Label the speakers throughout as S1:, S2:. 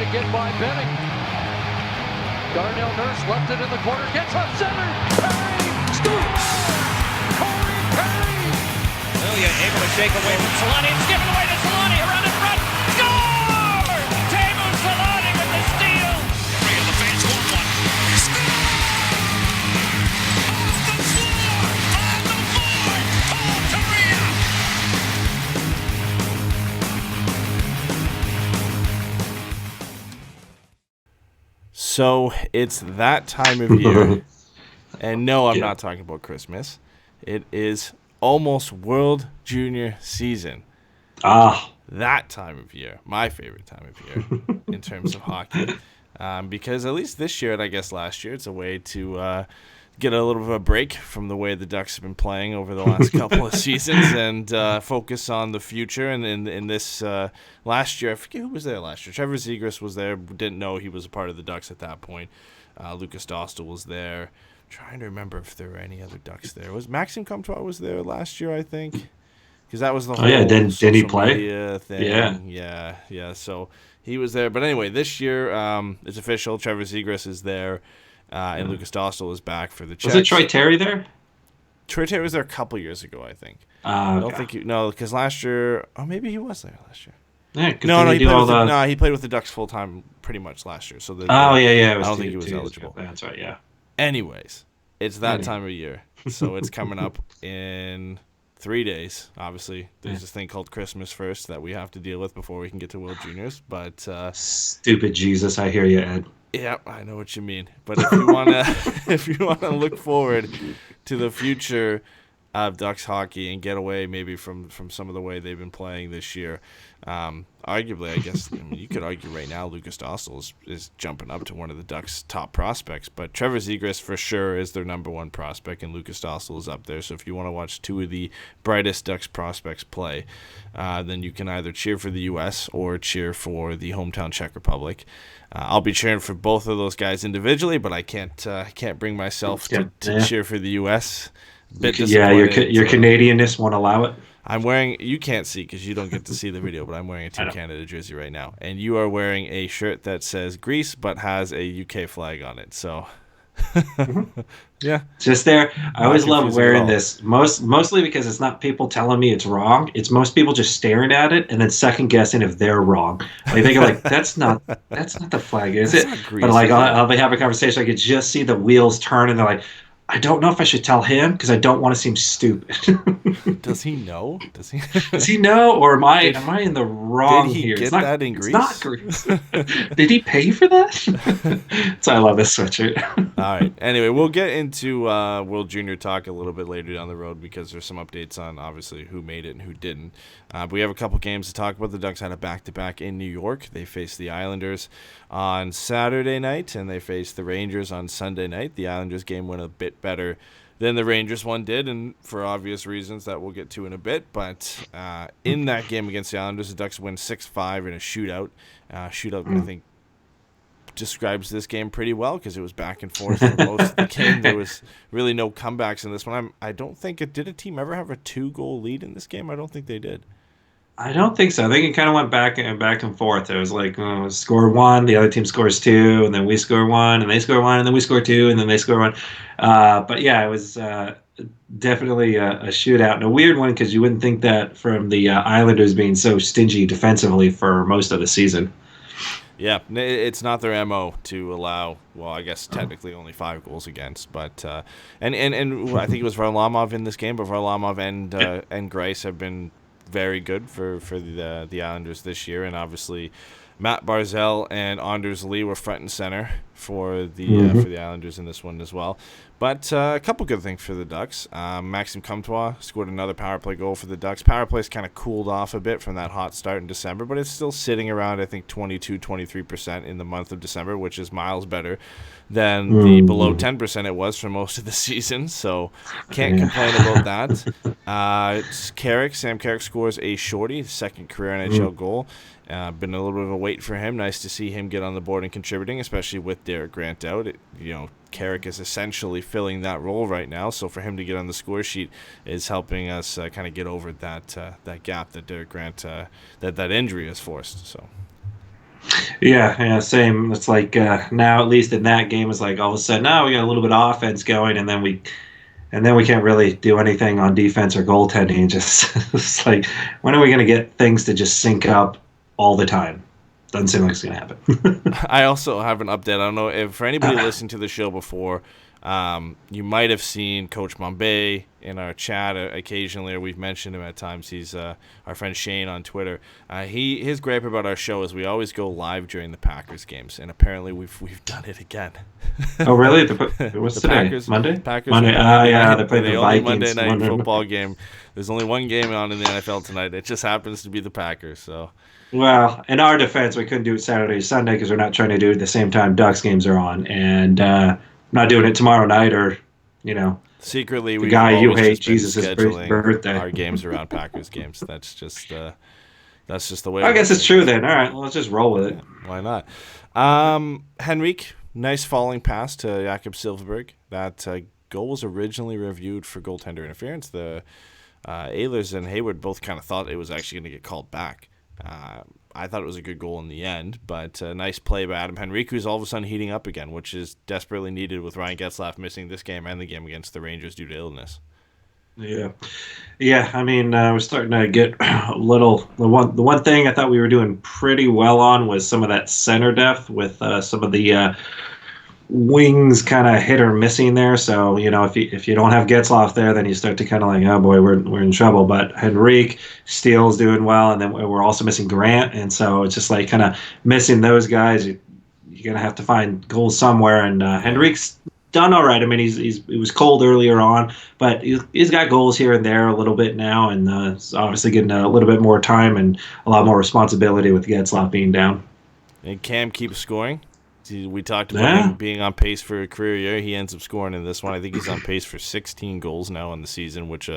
S1: again by Benning. Darnell Nurse left it in the corner, gets up center. Perry scores! Corey Perry!
S2: Ilya able to shake away from Solani and skip it away to Solani around in front. Score! Teemu Solani with the steal.
S3: Three of the fans want one. Score! Off the floor! On the board! Paul Kariya!
S4: So it's that time of year, and no, I'm not talking about Christmas. It is almost World Junior season. That time of year, my favorite time of year in terms of hockey, because at least this year, and I guess last year, it's a way to get a little bit of a break from the way the Ducks have been playing over the last couple of seasons and focus on the future. And in this last year, I forget who was there last year. Trevor Zegras was there. Didn't know he was a part of the Ducks at that point. Lucas Dostal was there. I'm trying to remember if there were any other Ducks there. Was Maxime Comtois was there last year, I think? Because that was the whole
S5: Did he play?
S4: media thing. Yeah. So he was there. But anyway, this year it's official. Trevor Zegras is there. And Lucas Dostal is back for the Czechs.
S5: Was it Troy Terry there?
S4: Troy Terry was there a couple years ago, I think.
S5: Okay.
S4: I don't think because last year, maybe he was there last year.
S5: Yeah,
S4: he played with the Ducks full time pretty much last year. So
S5: I
S4: don't think he was eligible.
S5: That's right. Yeah.
S4: Anyways, it's that time of year, so it's coming up in 3 days. Obviously, there's this thing called Christmas first that we have to deal with before we can get to World Juniors. But
S5: stupid Jesus, I hear you, Ed.
S4: Yeah, I know what you mean. But if you wanna look forward to the future of Ducks hockey and get away maybe from some of the way they've been playing this year, arguably, I guess you could argue right now Lucas Dostal is jumping up to one of the Ducks' top prospects. But Trevor Zegras for sure is their number one prospect, and Lucas Dostal is up there. So if you want to watch two of the brightest Ducks prospects play, then you can either cheer for the U.S. or cheer for the hometown Czech Republic. I'll be cheering for both of those guys individually, but I can't bring myself to cheer for the U.S.
S5: Your Canadianness won't allow it.
S4: I'm wearing, you can't see because you don't get to see the video, but I'm wearing a Team Canada jersey right now. And you are wearing a shirt that says Greece but has a UK flag on it. So, yeah.
S5: Just there. I always love wearing this, mostly because it's not people telling me it's wrong. It's most people just staring at it and then second guessing if they're wrong. Like they go like, that's not the flag, is it?
S4: Greece,
S5: but like I'll be having a conversation, I could just see the wheels turn and they're like, I don't know if I should tell him because I don't want to seem stupid.
S4: Does he know? Does
S5: he know, or am I in the wrong
S4: did he
S5: here?
S4: Get that in Greece?
S5: It's not Greece. Did he pay for that? So I love this sweatshirt.
S4: All right. Anyway, we'll get into World Junior talk a little bit later down the road because there's some updates on obviously who made it and who didn't. But we have a couple games to talk about. The Ducks had a back-to-back in New York. They faced the Islanders on Saturday night, and they faced the Rangers on Sunday night. The Islanders game went a bit better than the Rangers one did, and for obvious reasons that we'll get to in a bit. But in that game against the Islanders, the Ducks win 6-5 in a shootout. I think, describes this game pretty well because it was back and forth for most of the game. There was really no comebacks in this one. I don't think did a team ever have a 2-goal lead in this game? I don't think they did.
S5: I don't think so. I think it kind of went back and forth. It was like score one, the other team scores two, and then we score one, and they score one, and then we score two, and then they score one. But yeah, it was definitely a shootout and a weird one because you wouldn't think that from the Islanders being so stingy defensively for most of the season.
S4: Yeah, it's not their MO to allow, well, I guess technically only 5 goals against, but and I think it was Varlamov in this game, but Varlamov and Greiss have been very good for the Islanders this year, and obviously Matt Barzal and Anders Lee were front and center for the Islanders in this one as well. But a couple good things for the Ducks. Maxime Comtois scored another power play goal for the Ducks. Power play's kind of cooled off a bit from that hot start in December, but it's still sitting around, I think, 22-23% in the month of December, which is miles better than the below 10% it was for most of the season. So can't complain about that. Sam Carrick scores a shorty, second career NHL goal. Been a little bit of a wait for him. Nice to see him get on the board and contributing, especially with Derek Grant out. Carrick is essentially filling that role right now, so for him to get on the score sheet is helping us kind of get over that gap that Derek Grant that injury has forced. So
S5: Yeah, same. It's like now, at least in that game, it's like all of a sudden, now we got a little bit of offense going, and then we can't really do anything on defense or goaltending. Just it's like, when are we going to get things to just sync up all the time? Doesn't seem like it's going to happen.
S4: I also have an update. I don't know if for anybody listening to the show before, you might have seen Coach Bombay in our chat occasionally, or we've mentioned him at times. He's our friend Shane on Twitter. His gripe about our show is we always go live during the Packers games, and apparently we've done it again.
S5: Oh, really? What's
S4: The
S5: today?
S4: Packers,
S5: Monday?
S4: Packers
S5: Monday.
S4: Yeah,
S5: They're playing the
S4: only
S5: Vikings.
S4: Monday night football game. There's only one game on in the NFL tonight. It just happens to be the Packers. So.
S5: Well, in our defense, we couldn't do it Saturday or Sunday because we're not trying to do it at the same time Ducks games are on, and not doing it tomorrow night or,
S4: Secretly,
S5: the
S4: we've
S5: guy you
S4: always
S5: hate,
S4: just been
S5: Jesus'
S4: scheduling
S5: birthday.
S4: our games around Packers games. That's just the way.
S5: I guess it's true then. All right, well, let's just roll with it.
S4: Yeah, why not? Henrique, nice falling pass to Jakob Silfverberg. That goal was originally reviewed for goaltender interference. The Ehlers and Hayward both kind of thought it was actually going to get called back. I thought it was a good goal in the end, but a nice play by Adam Henrique, who's all of a sudden heating up again, which is desperately needed with Ryan Getzlaf missing this game and the game against the Rangers due to illness.
S5: Yeah. I mean, we're starting to get a little. The one thing I thought we were doing pretty well on was some of that center depth with some of the wings kind of hit or missing there. So if you don't have Getzlaf there, then you start to kind of like, oh boy, we're in trouble. But Henrique, Steele's doing well, and then we're also missing Grant, and so it's just like kind of missing those guys. You're gonna have to find goals somewhere, and Henrique's done all right. I mean, he was cold earlier on, but he's got goals here and there a little bit now, and he's obviously getting a little bit more time and a lot more responsibility with Getzlaf being down.
S4: And Cam keeps scoring. We talked about him being on pace for a career year. He ends up scoring in this one. I think he's on pace for 16 goals now in the season, which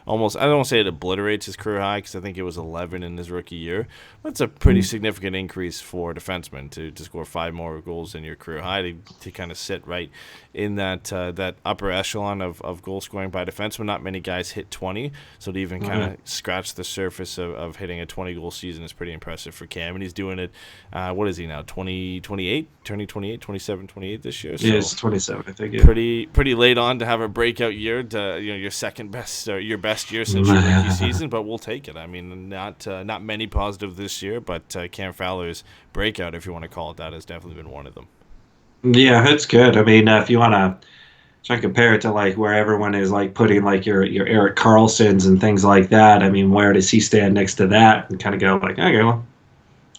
S4: almost, I don't want to say it obliterates his career high because I think it was 11 in his rookie year. But it's a pretty significant increase for a defenseman to score 5 more goals than your career high to kind of sit right in that upper echelon of goal scoring by defensemen. Not many guys hit 20, so to even kind of scratch the surface of hitting a 20-goal season is pretty impressive for Cam. And he's doing it, what is he now, 28? Turning 28, 27, 28 this year. So
S5: yeah, it's 27, I think. Yeah.
S4: Pretty late on to have a breakout year, your second best, or your best year since your rookie season, but we'll take it. I mean, not many positive this year, but Cam Fowler's breakout, if you want to call it that, has definitely been one of them.
S5: Yeah, it's good. I mean, if you want to try and compare it to like where everyone is like putting like your Erik Karlssons and things like that, I mean, where does he stand next to that and kind of go like, okay, well,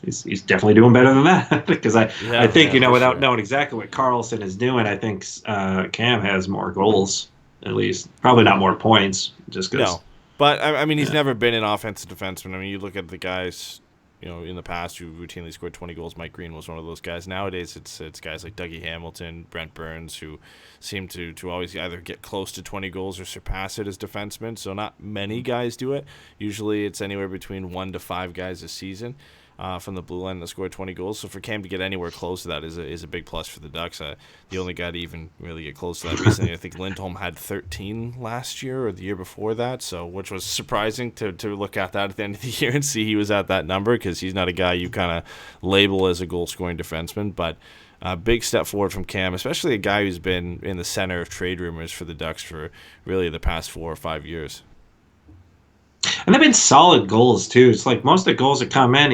S5: he's definitely doing better than that because I think without knowing exactly what Karlsson is doing, I think Cam has more goals, at least probably not more points, just because.
S4: No, but I mean he's never been an offensive defenseman. I mean you look at the guys in the past who routinely scored 20 goals. Mike Green was one of those guys. Nowadays it's guys like Dougie Hamilton, Brent Burns who seem to always either get close to 20 goals or surpass it as defensemen. So not many guys do it. Usually it's anywhere between 1 to 5 guys a season. From the blue line that scored 20 goals. So for Cam to get anywhere close to that is a big plus for the Ducks. The only guy to even really get close to that recently, I think Lindholm had 13 last year or the year before that, so which was surprising to look at that at the end of the year and see he was at that number because he's not a guy you kind of label as a goal-scoring defenseman. But a big step forward from Cam, especially a guy who's been in the center of trade rumors for the Ducks for really the past 4 or 5 years.
S5: And they've been solid goals too. It's like most of the goals that come in,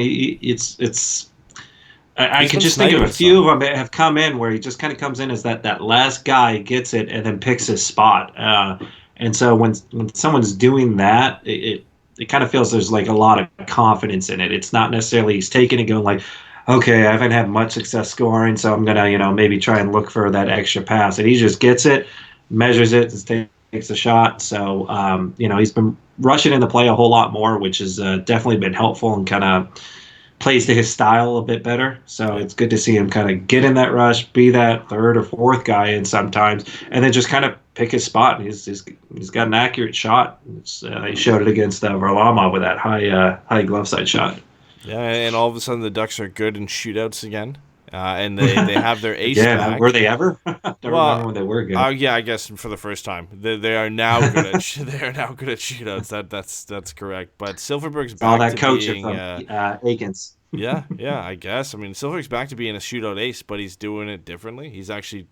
S5: I can just think of a few of them that have come in where he just kind of comes in as that last guy, gets it, and then picks his spot. And so when someone's doing that, it kind of feels there's like a lot of confidence in it. It's not necessarily he's taking it going like, okay, I haven't had much success scoring, so I'm gonna maybe try and look for that extra pass. And he just gets it, measures it, and takes a shot. So he's been rushing into play a whole lot more, which has definitely been helpful and kind of plays to his style a bit better. So it's good to see him kind of get in that rush, be that third or fourth guy in sometimes, and then just kind of pick his spot. And he's got an accurate shot. He showed it against Varlamov with that high glove side shot.
S4: Yeah, and all of a sudden the Ducks are good in shootouts again. And they have their ace back.
S5: Were they ever? I don't remember when they were good.
S4: Yeah, I guess for the first time they are now good at shootouts. That's correct. But Silfverberg's back
S5: that
S4: to
S5: coach
S4: being
S5: from Aikens.
S4: Yeah, I guess. I mean, Silver's back to being a shootout ace, but he's doing it differently. He's actually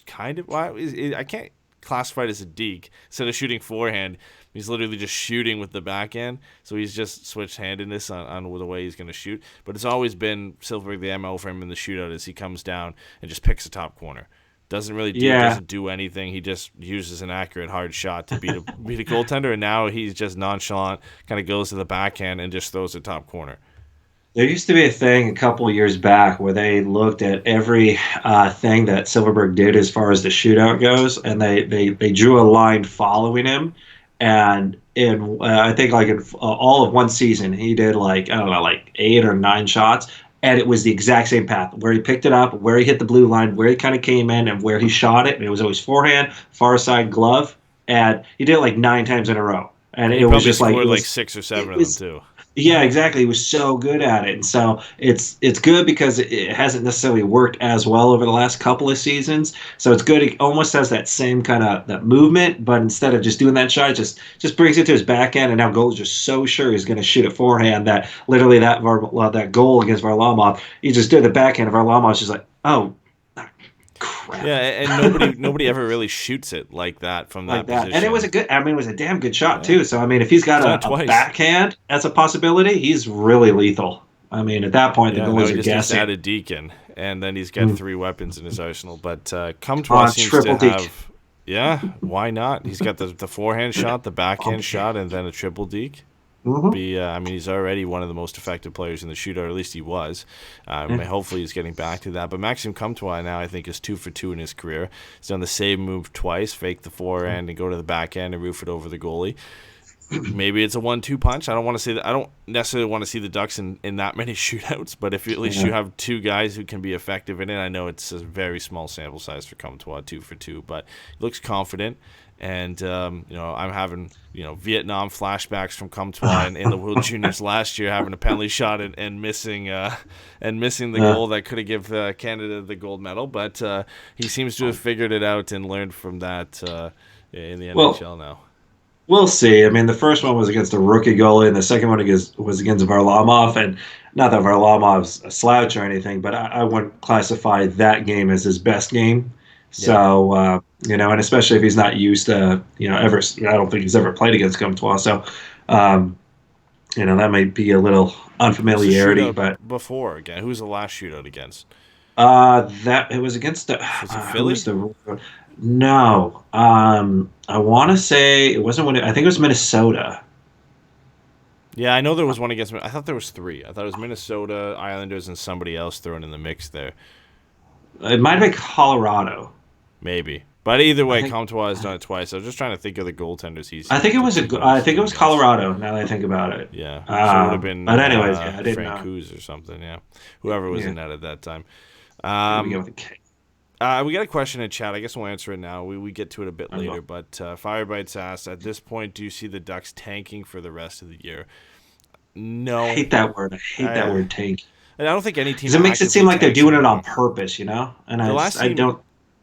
S4: kind of. Well, I can't classify it as a deke. Instead of shooting forehand, he's literally just shooting with the backhand. So he's just switched handedness on the way he's going to shoot. But it's always been Silverberg, the MO for him in the shootout is he comes down and just picks a top corner. Doesn't really doesn't do anything. He just uses an accurate hard shot to beat a goaltender, and now he's just nonchalant, kind of goes to the backhand and just throws the top corner.
S5: There used to be a thing a couple of years back where they looked at every thing that Silverberg did as far as the shootout goes, and they drew a line following him. And I think like in all of one season, he did like, I don't know, like 8 or 9 shots, and it was the exact same path where he picked it up, where he hit the blue line, where he kind of came in, and where he shot it. And it was always forehand, far side glove, and he did it like 9 times in a row. And it was just like
S4: it was like 6 or 7 of them too.
S5: Yeah, exactly. He was so good at it, and so it's good because it hasn't necessarily worked as well over the last couple of seasons. So it's good. It almost has that same kind of that movement, but instead of just doing that shot, it just brings it to his backhand, and now Gold is just so sure he's going to shoot it forehand that literally that goal against Varlamov, he just did the backhand of Varlamov. Just like, oh, crap.
S4: Yeah, and nobody ever really shoots it like that from that position.
S5: And it was a damn good shot too. So I mean, if he's got a backhand as a possibility, he's really lethal. I mean, at that point, the goalies are guessing.
S4: Add a Deacon, and then he's got 3 weapons in his arsenal. But Comtois seems to have.
S5: Deke.
S4: Yeah, why not? He's got the forehand shot, the backhand shot, and then a triple deke.
S5: Mm-hmm.
S4: He's already one of the most effective players in the shootout, or at least he was. Hopefully he's getting back to that. But Maxime Comtois now, I think, is 2 for 2 in his career. He's done the same move twice, fake the forehand and go to the backhand and roof it over the goalie. Maybe it's a 1-2 punch. I don't necessarily want to see the Ducks in that many shootouts, but if at least you have 2 guys who can be effective in it. I know it's a very small sample size for Comtois, 2 for 2, but he looks confident. And I'm having Vietnam flashbacks from Comtois in the World Juniors last year, having a penalty shot and missing the goal that could have given Canada the gold medal. But he seems to have figured it out and learned from that in the NHL now.
S5: We'll see. I mean, the first one was against a rookie goalie, and the second one was against Varlamov. And not that Varlamov's a slouch or anything, but I wouldn't classify that game as his best game. So, and especially if he's not used to, ever, I don't think he's ever played against Comtois. So, that might be a little unfamiliarity. But
S4: before, again, who was the last shootout against?
S5: That it was against the.
S4: Was it Philly?
S5: No. I want to say it wasn't I think it was Minnesota.
S4: Yeah, I know there was one against. I thought there was 3. I thought it was Minnesota, Islanders, and somebody else thrown in the mix there.
S5: It might have been Colorado.
S4: Maybe, but either way, Comtois has done it twice. I was just trying to think of the goaltenders he's.
S5: I think it was Colorado. Now that I think about it.
S4: Yeah, so it would have been.
S5: But anyways, I didn't know.
S4: Frank Coos or something. Yeah, whoever was in that at that time.
S5: We go with the K.
S4: We got a question in chat. I guess we'll answer it now. We get to it a bit later. But Firebites asked, at this point, do you see the Ducks tanking for the rest of the year? No.
S5: I hate that word. That word, tank.
S4: And I don't think any team.
S5: Because it makes it seem like they're doing it on purpose, And I don't.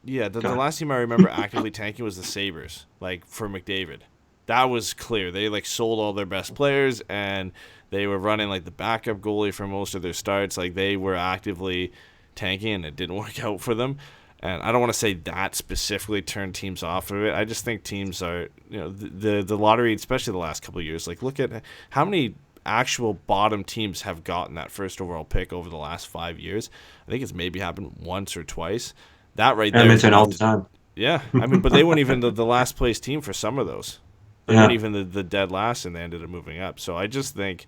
S4: Yeah, the last team I remember actively tanking was the Sabres, like for McDavid. That was clear. They sold all their best players, and they were running like the backup goalie for most of their starts. Like they were actively tanking, and it didn't work out for them. And I don't want to say that specifically turned teams off of it. I just think teams are, the lottery, especially the last couple of years. Like look at how many actual bottom teams have gotten that first overall pick over the last 5 years. I think it's maybe happened once or twice. That right there.
S5: Edmonton all the time.
S4: Yeah, but they weren't even the last place team for some of those. They weren't even the dead last, and they ended up moving up. So I just think,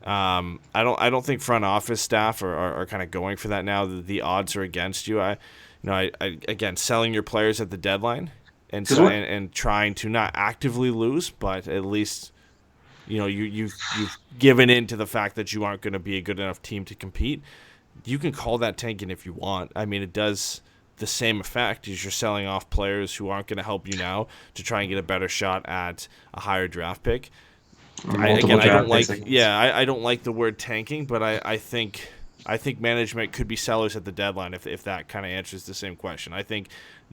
S4: I don't think front office staff are kind of going for that now. The odds are against you. Again, selling your players at the deadline and trying to not actively lose, but at least. You've given in to the fact that you aren't going to be a good enough team to compete. You can call that tanking if you want. I mean, it does the same effect as you're selling off players who aren't going to help you now to try and get a better shot at a higher draft pick. I don't like the word tanking, but I think management could be sellers at the deadline if that kind of answers the same question. I think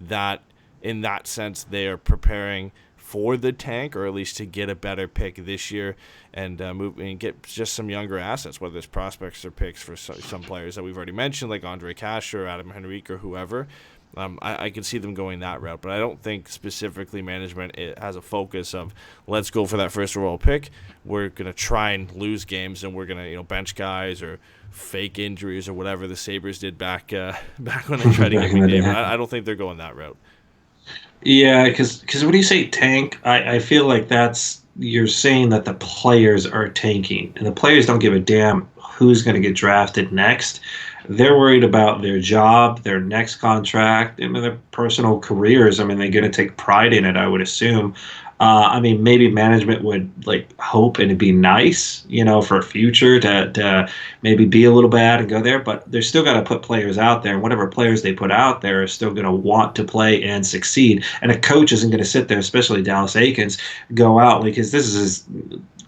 S4: that in that sense they are preparing for the tank, or at least to get a better pick this year and move and get just some younger assets, whether it's prospects or picks for some players that we've already mentioned, like Andre Kasher or Adam Henrique or whoever. I could see them going that route, but I don't think specifically management has a focus of let's go for that first overall pick. We're gonna try and lose games, and we're gonna bench guys or fake injuries or whatever the Sabres did back when they tried to get McDavid. I don't think they're going that route.
S5: Yeah, because when you say tank, I feel like you're saying that the players are tanking, and the players don't give a damn who's going to get drafted next. They're worried about their job, their next contract, and their personal careers. I mean, they're going to take pride in it, I would assume. Maybe management would hope and it'd be nice, for a future to maybe be a little bad and go there, but they're still got to put players out there, and whatever players they put out there are still going to want to play and succeed. And a coach isn't going to sit there, especially Dallas Eakins, go out because this is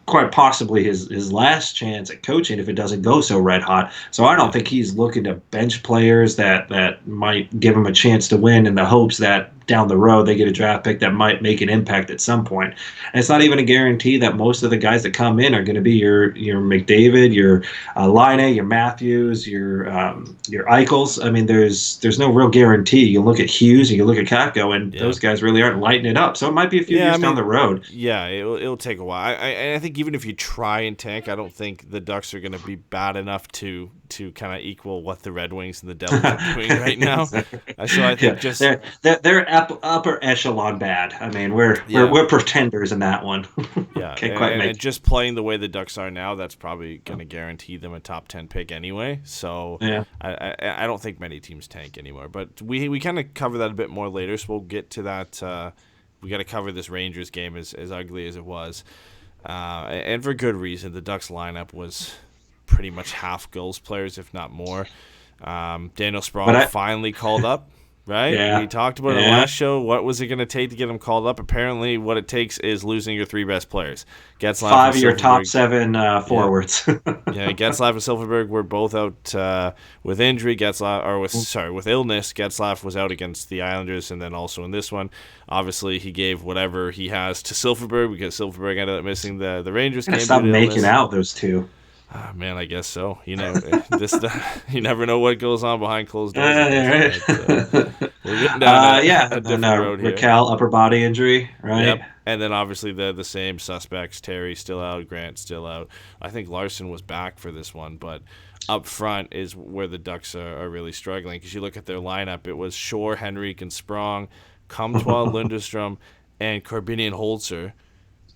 S5: quite possibly his last chance at coaching if it doesn't go so red hot. So I don't think he's looking to bench players that might give him a chance to win in the hopes that down the road they get a draft pick that might make an impact at some point. And it's not even a guarantee that most of the guys that come in are going to be your McDavid, your Laine, your Matthews, your Eichels. I mean, there's no real guarantee. You look at Hughes and you look at Kakko, and those guys really aren't lighting it up. So it might be a few years down the road.
S4: Yeah, it'll take a while. I think even if you try and tank, I don't think the Ducks are going to be bad enough to kind of equal what the Red Wings and the Devils are doing right now. So I think
S5: they're upper echelon bad. I mean, we're pretenders in that one.
S4: Yeah, and just playing the way the Ducks are now, that's probably going to guarantee them a top 10 pick anyway. So yeah. I don't think many teams tank anymore. But we kind of cover that a bit more later, so we'll get to that. We got to cover this Rangers game as ugly as it was, and for good reason. The Ducks lineup was pretty much half goals players, if not more. Daniel Sprong finally called up. Right? Yeah. We talked about it in the last show. What was it going to take to get him called up? Apparently, what it takes is losing your three best players. Getzlaf
S5: 5 of your top 7 forwards.
S4: Getzlaf and Silfverberg were both out with injury. With illness. Getzlaf was out against the Islanders, and then also in this one, obviously he gave whatever he has to Silfverberg because Silfverberg ended up missing the Rangers game.
S5: Stop making out those two.
S4: Man, I guess so. You never know what goes on behind closed doors. We're getting down a different road here.
S5: Raquel upper body injury, right?
S4: Yep. And then obviously the same suspects. Terry still out, Grant still out. I think Larson was back for this one, but up front is where the Ducks are really struggling because you look at their lineup. It was Shore, Henrique, and Sprong, Comtois, Lindstrom, and Corbinian Holzer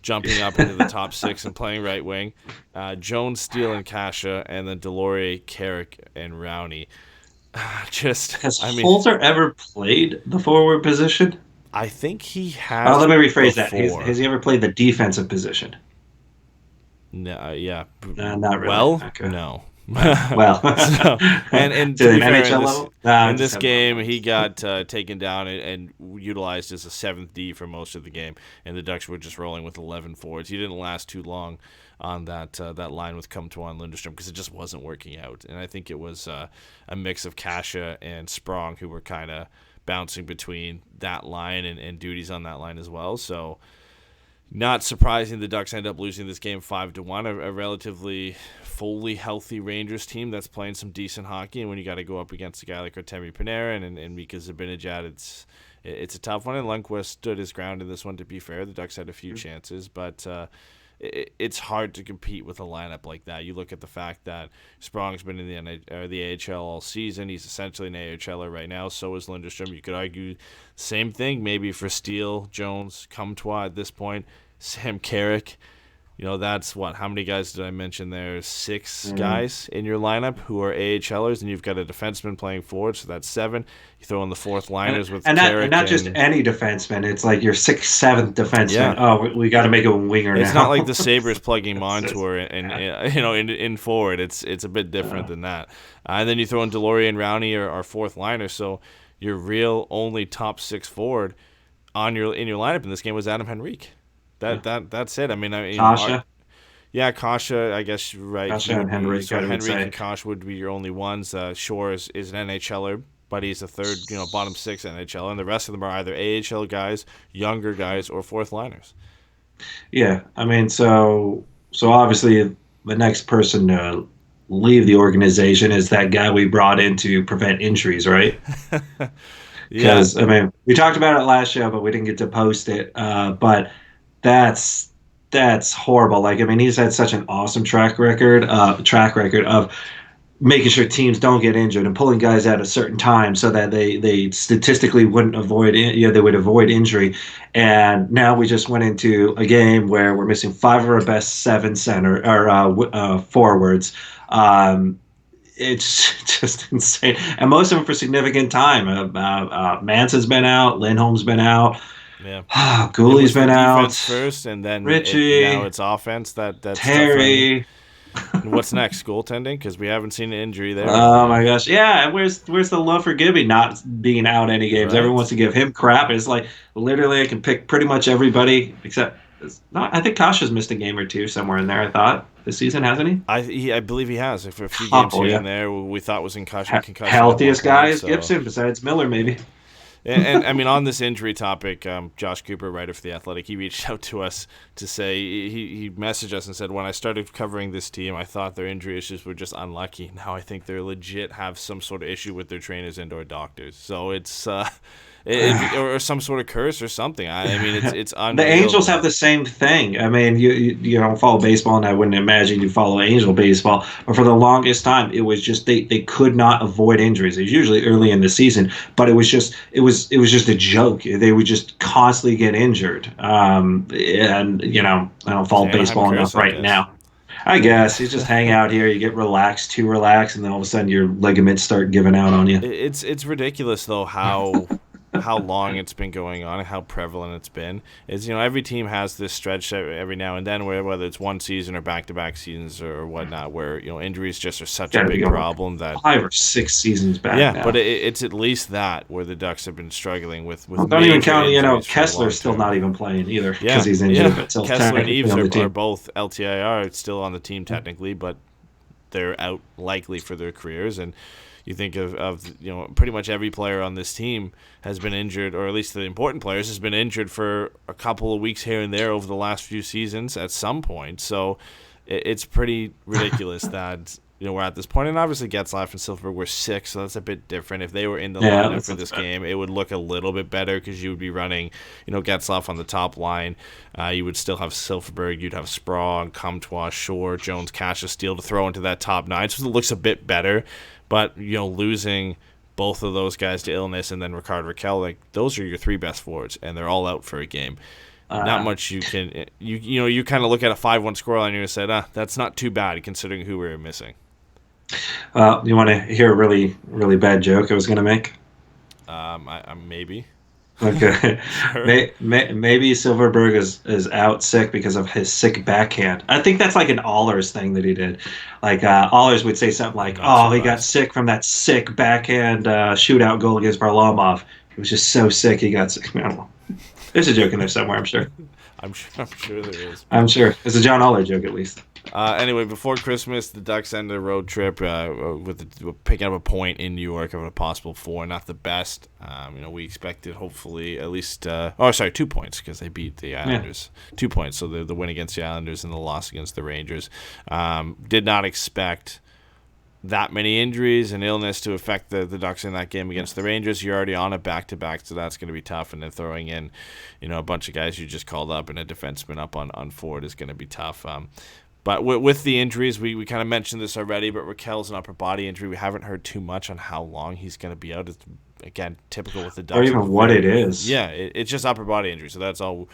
S4: jumping up into the top 6 and playing right wing. Jones, Steele, and Kasha, and then Delorier, Carrick, and Rowney. Has
S5: Holzer ever played the forward position?
S4: I think he has.
S5: Let me rephrase that. Has he ever played the defensive position?
S4: No, yeah.
S5: Not really.
S4: Well,
S5: okay.
S4: No.
S5: Well,
S4: and to be fair, in this game, he got taken down and utilized as a 7th D for most of the game, and the Ducks were just rolling with 11 forwards. He didn't last too long on that line with Comtois and Lindstrom because it just wasn't working out. And I think it was a mix of Kasha and Sprong who were kind of bouncing between that line and duties on that line as well. So not surprising the Ducks end up losing this game 5-1, a relatively fully healthy Rangers team that's playing some decent hockey. And when you got to go up against a guy like Artemi Panarin and Mika Zibanejad, it's a tough one. And Lundqvist stood his ground in this one, to be fair. The Ducks had a few chances, but it's hard to compete with a lineup like that. You look at the fact that Sprong's been in the AHL all season. He's essentially an AHLer right now. So is Lindstrom. You could argue same thing maybe for Steele, Jones, Comtois at this point, Sam Carrick. That's what? How many guys did I mention there? 6 guys in your lineup who are AHLers, and you've got a defenseman playing forward, so that's 7. You throw in the 4th liners with Carrick.
S5: And not just any defenseman. It's like your 6th, 7th defenseman. Yeah. Oh, we got to make a winger now.
S4: It's not like the Sabres plugging Montour in forward. It's a bit different than that. And then you throw in Delorier and Rowney are 4th liners, so your real only top 6 forward in your lineup in this game was Adam Henrique. That's it.
S5: Kasha.
S4: Kasha, I guess you're right.
S5: Kasha and Henrique.
S4: So Henrique and Kasha would be your only ones. Shore is an NHLer but he's a third, bottom six NHL, and the rest of them are either AHL guys, younger guys, or fourth liners.
S5: Yeah, I mean, so obviously the next person to leave the organization is that guy we brought in to prevent injuries, right?
S4: Yeah,
S5: Because I mean, we talked about it last show, but we didn't get to post it. But that's that's horrible. Like, I mean, he's had such an awesome track record of making sure teams don't get injured and pulling guys out at certain times so that they statistically wouldn't they would avoid injury. And now we just went into a game where we're missing five of our best seven center or forwards. It's just insane, and most of them for significant time. Manson's been out, Lindholm's been out,
S4: yeah. It
S5: Gooley's
S4: was the
S5: been out,
S4: defense first, and then
S5: Richie,
S4: now it's offense. That's definitely.
S5: Terry.
S4: And what's next? Goaltending? Because we haven't seen an injury there.
S5: Oh my gosh, yeah. Where's the love for Gibby not being out any games?
S4: Right.
S5: Everyone wants to give him crap. It's like literally I can pick pretty much everybody except. I think Kasha's missed a game or two somewhere in there. I thought this season, hasn't he?
S4: I believe he has. For a few games here and there, we thought was in concussion.
S5: Healthiest guy is
S4: so.
S5: Gibson, besides Miller, maybe.
S4: And I mean, on this injury topic, Josh Cooper, writer for The Athletic, he reached out to us to say, he messaged us and said, when I started covering this team, I thought their injury issues were just unlucky. Now I think they're legit have some sort of issue with their trainers and or doctors. So it's or some sort of curse or something. I mean, it's unreal.
S5: The Angels have the same thing. I mean, you don't follow baseball, and I wouldn't imagine you follow Angel baseball. But for the longest time, it was just they could not avoid injuries. It was usually early in the season, but it was just a joke. They would just constantly get injured. And I don't follow baseball enough right now. I guess you just hang out here, you get too relaxed, and then all of a sudden your ligaments start giving out on you.
S4: It's ridiculous though how long it's been going on and how prevalent it's been. Is every team has this stretch every now and then whether it's one season or back-to-back seasons or whatnot where injuries just are such a big problem that
S5: 5 or 6 seasons back.
S4: Yeah,
S5: now.
S4: but it's at least that where the Ducks have been struggling with.
S5: Don't even count. Kessler's still not even playing either because he's injured.
S4: Yeah.
S5: But still
S4: Kessler and Eves
S5: on the team.
S4: are both LTIR, still on the team technically, but they're out likely for their careers. And you think of pretty much every player on this team has been injured, or at least the important players has been injured for a couple of weeks here and there over the last few seasons at some point. So it's pretty ridiculous that we're at this point. And obviously Getzlaf and Silfverberg were sick, so that's a bit different. If they were in the lineup for this game, it would look a little bit better because you would be running Getzlaf on the top line. You would still have Silfverberg, you'd have Sprong, Comtois, Shore, Jones, Kasha, Steele to throw into that top 9, so it looks a bit better. But losing both of those guys to illness and then Rickard Rakell, those are your 3 best forwards, and they're all out for a game. Not much you can you kind of look at a 5-1 scoreline and you say, that's not too bad considering who we're missing.
S5: You want to hear a really really bad joke I was going to make?
S4: I maybe.
S5: Okay.
S4: Sure.
S5: Maybe Silfverberg is out sick because of his sick backhand. I think that's like an Allers thing that he did. Like Allers would say something like, he got sick from that sick backhand shootout goal against Varlamov. He was just so sick he got sick. I don't know. There's a joke in there somewhere, I'm sure.
S4: I'm sure there is.
S5: I'm sure. It's a John Aller joke at least.
S4: Anyway, before Christmas, the Ducks ended a road trip with picking up a point in New York of a possible 4. Not the best. We expected hopefully at least 2 points because they beat the Islanders. Yeah. 2 points, so the win against the Islanders and the loss against the Rangers. Did not expect that many injuries and illness to affect the Ducks in that game against the Rangers. You're already on a back-to-back, so that's going to be tough. And then throwing in, a bunch of guys you just called up and a defenseman up on forward is going to be tough. But with the injuries, we kind of mentioned this already, but Rakell's an upper body injury. We haven't heard too much on how long he's going to be out. It's, again, typical with the Ducks.
S5: Or even what it is.
S4: Yeah, it's just upper body injury, so that's all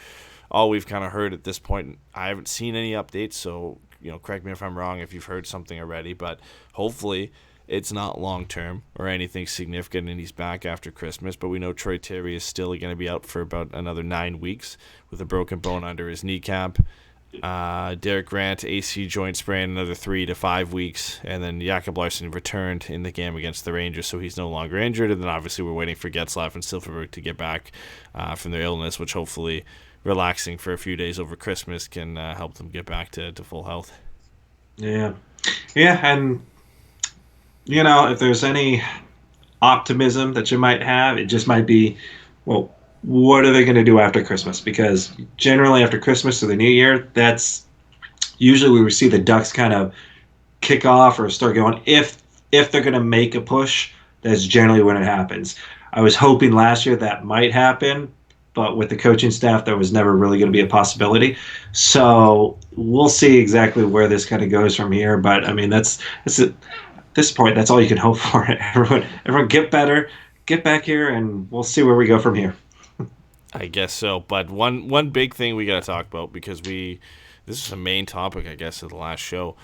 S4: we've kind of heard at this point. I haven't seen any updates, so correct me if I'm wrong if you've heard something already, but hopefully it's not long-term or anything significant and he's back after Christmas. But we know Troy Terry is still going to be out for about another 9 weeks with a broken bone under his kneecap. Derek Grant, AC joint sprain, another 3 to 5 weeks. And then Jakob Larsson returned in the game against the Rangers, so he's no longer injured. And then obviously we're waiting for Getzlaf and Silfverberg to get back from their illness, which hopefully relaxing for a few days over Christmas can help them get back to full health.
S5: Yeah, and if there's any optimism that you might have. It just might be, well, what are they going to do after Christmas? Because generally after Christmas or the New Year, that's usually where we see the Ducks kind of kick off or start going. If they're going to make a push, that's generally when it happens. I was hoping last year that might happen, but with the coaching staff, that was never really going to be a possibility. So we'll see exactly where this kind of goes from here. But I mean, that's at this point, that's all you can hope for. Everyone, get better, get back here, and we'll see where we go from here.
S4: I guess so. But one big thing we got to talk about, because this is the main topic, I guess, of the last show,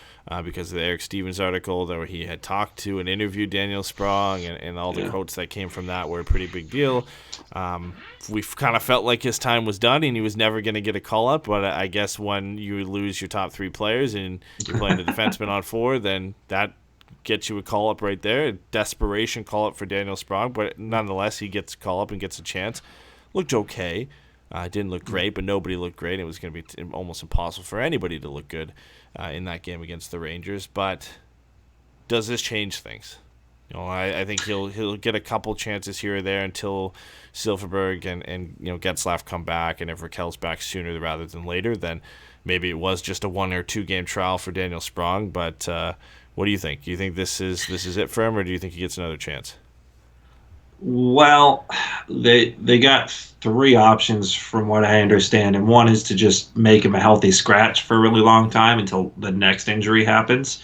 S4: because of the Eric Stevens article where he had talked to and interviewed Daniel Sprong, and all the quotes that came from that were a pretty big deal. We've kind of felt like his time was done and he was never going to get a call-up, but I guess when you lose your top 3 players and you're playing a defenseman on 4, then that gets you a call-up right there, a desperation call-up for Daniel Sprong, but nonetheless, he gets a call-up and gets a chance. Looked okay. Didn't look great, but nobody looked great. It was going to be almost impossible for anybody to look good in that game against the Rangers. But does this change things? I think he'll get a couple chances here or there until Silfverberg and Getzlaf come back, and if Raquel's back sooner rather than later, then maybe it was just a 1 or 2 game trial for Daniel Sprong. But what do you think? Do you think this is it for him, or do you think he gets another chance?
S5: Well, they got 3 options from what I understand, and one is to just make him a healthy scratch for a really long time until the next injury happens.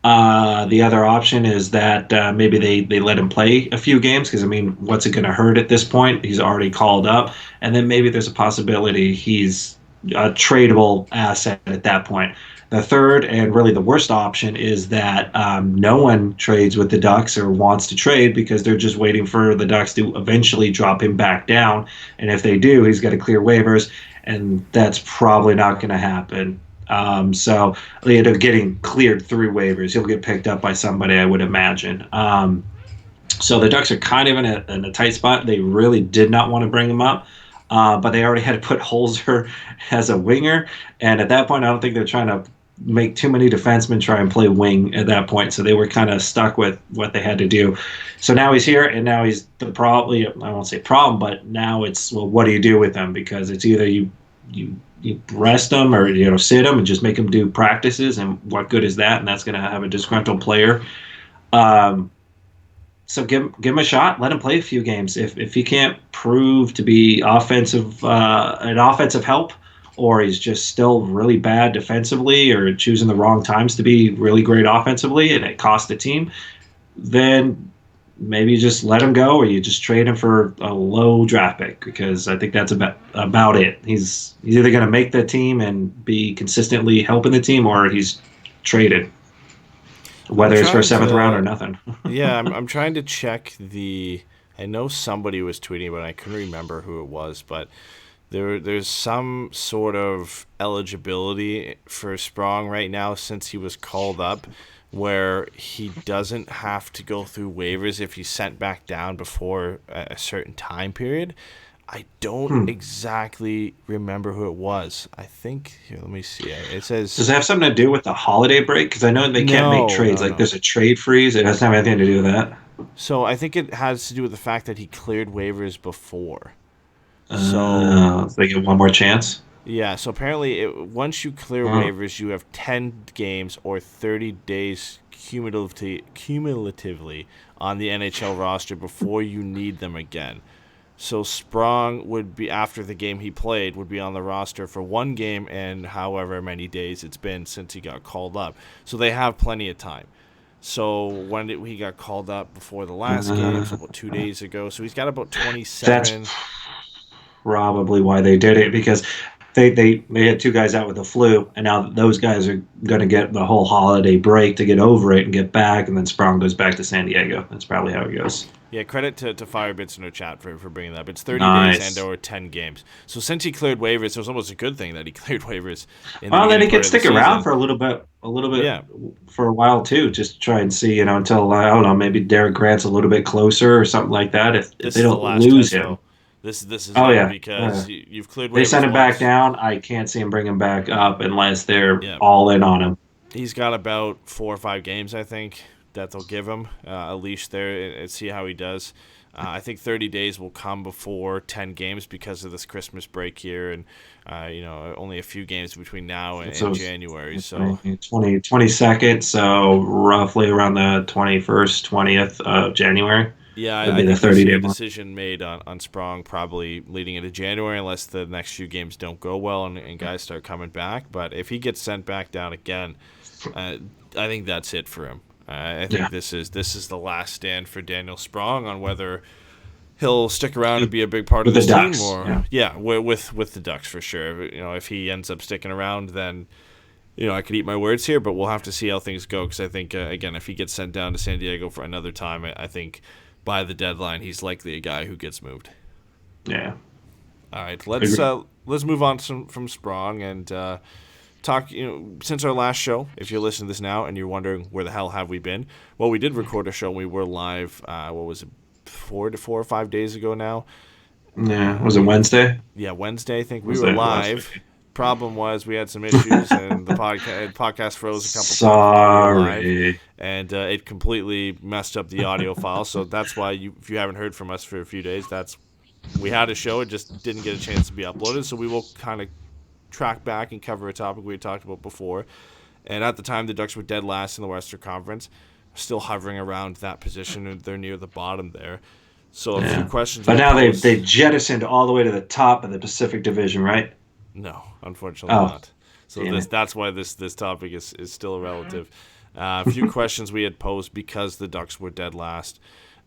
S5: The other option is that maybe they let him play a few games, because, I mean, what's it going to hurt at this point? He's already called up. And then maybe there's a possibility he's a tradable asset at that point. The third and really the worst option is that no one trades with the Ducks or wants to trade, because they're just waiting for the Ducks to eventually drop him back down. And if they do, he's got to clear waivers, and that's probably not going to happen. So they end up getting cleared through waivers. He'll get picked up by somebody, I would imagine. So the Ducks are kind of in a tight spot. They really did not want to bring him up. But they already had to put Holzer as a winger. And at that point, I don't think they're trying to make too many defensemen try and play wing at that point. So they were kind of stuck with what they had to do. So now he's here, and now he's probably, I won't say problem, but now it's, well, what do you do with him? Because it's either you rest him or sit him and just make him do practices, and what good is that? And that's going to have a disgruntled player. So give him a shot. Let him play a few games. If he can't prove to be an offensive help, or he's just still really bad defensively, or choosing the wrong times to be really great offensively, and it costs the team, then maybe you just let him go, or you just trade him for a low draft pick, because I think that's about it. He's either going to make the team and be consistently helping the team, or he's traded. Whether it's for a 7th round or nothing.
S4: Yeah, I'm trying to check I know somebody was tweeting, but I couldn't remember who it was. But there's some sort of eligibility for Sprong right now since he was called up, where he doesn't have to go through waivers if he's sent back down before a certain time period. I don't exactly remember who it was. I think, here, let me see. It says...
S5: Does it have something to do with the holiday break? Because I know they can't make trades.
S4: No.
S5: There's a trade freeze. It doesn't have anything to do with that.
S4: So I think it has to do with the fact that he cleared waivers before. So
S5: they get one more chance?
S4: Yeah, so apparently once you clear waivers, you have 10 games or 30 days cumulatively on the NHL roster before you need them again. So Sprong would be, after the game he played, would be on the roster for 1 game and however many days it's been since he got called up. So they have plenty of time. So when he got called up before the last game, so about 2 days ago. So he's got about 27.
S5: That's probably why they did it, because they had 2 guys out with the flu, and now those guys are going to get the whole holiday break to get over it and get back, and then Sprong goes back to San Diego. That's probably how it goes.
S4: Yeah, credit to Firebits in our chat for bringing that up. It's 30
S5: nice.
S4: days and or 10 games. So since he cleared waivers, it was almost a good thing that he cleared waivers.
S5: Well, then he could stick around for a little bit,
S4: yeah,
S5: for a while too. Just try and see, until I don't know, maybe Derek Grant's a little bit closer or something like that. If they don't lose him.
S4: Though. This is because you've cleared waivers.
S5: They send him back down. I can't see him bring him back up unless they're all in on him.
S4: He's got about 4 or 5 games, I think, they'll give him a leash there and see how he does. I think 30 days will come before 10 games because of this Christmas break here, and only a few games between now and January. So
S5: 22nd, so roughly around the 21st, 20th of January.
S4: Yeah,
S5: That'd
S4: I
S5: be the
S4: think we'll see
S5: 30-day
S4: a
S5: mark.
S4: decision made on Sprong probably leading into January unless the next few games don't go well and guys start coming back. But if he gets sent back down again, I think that's it for him. I think this is the last stand for Daniel Sprong on whether he'll stick around and be a big part of
S5: With
S4: this
S5: the
S4: team,
S5: Ducks,
S4: or with the Ducks for sure. If he ends up sticking around, then I could eat my words here, but we'll have to see how things go. Because I think again, if he gets sent down to San Diego for another time, I think by the deadline he's likely a guy who gets moved.
S5: Yeah.
S4: All right, let's move on from Sprong and talk. Since our last show, if you're listening to this now and you're wondering where the hell have we been, well, we did record a show. We were live. What was it? 4 or 5 days ago now.
S5: Yeah. Was it Wednesday?
S4: Yeah, Wednesday. I think we
S5: Was
S4: were
S5: it
S4: live.
S5: Wednesday?
S4: Problem was we had some issues and the podcast froze a couple times while we were live,
S5: Sorry.
S4: and it completely messed up the audio file. So that's why if you haven't heard from us for a few days, we had a show. It just didn't get a chance to be uploaded. So we will kind of track back and cover a topic we had talked about before. And at the time, the Ducks were dead last in the Western Conference, still hovering around that position, and they're near the bottom there. So a few questions.
S5: But now they jettisoned all the way to the top of the Pacific Division, right?
S4: No, unfortunately not. So that's why this topic is still relative. A few questions we had posed because the Ducks were dead last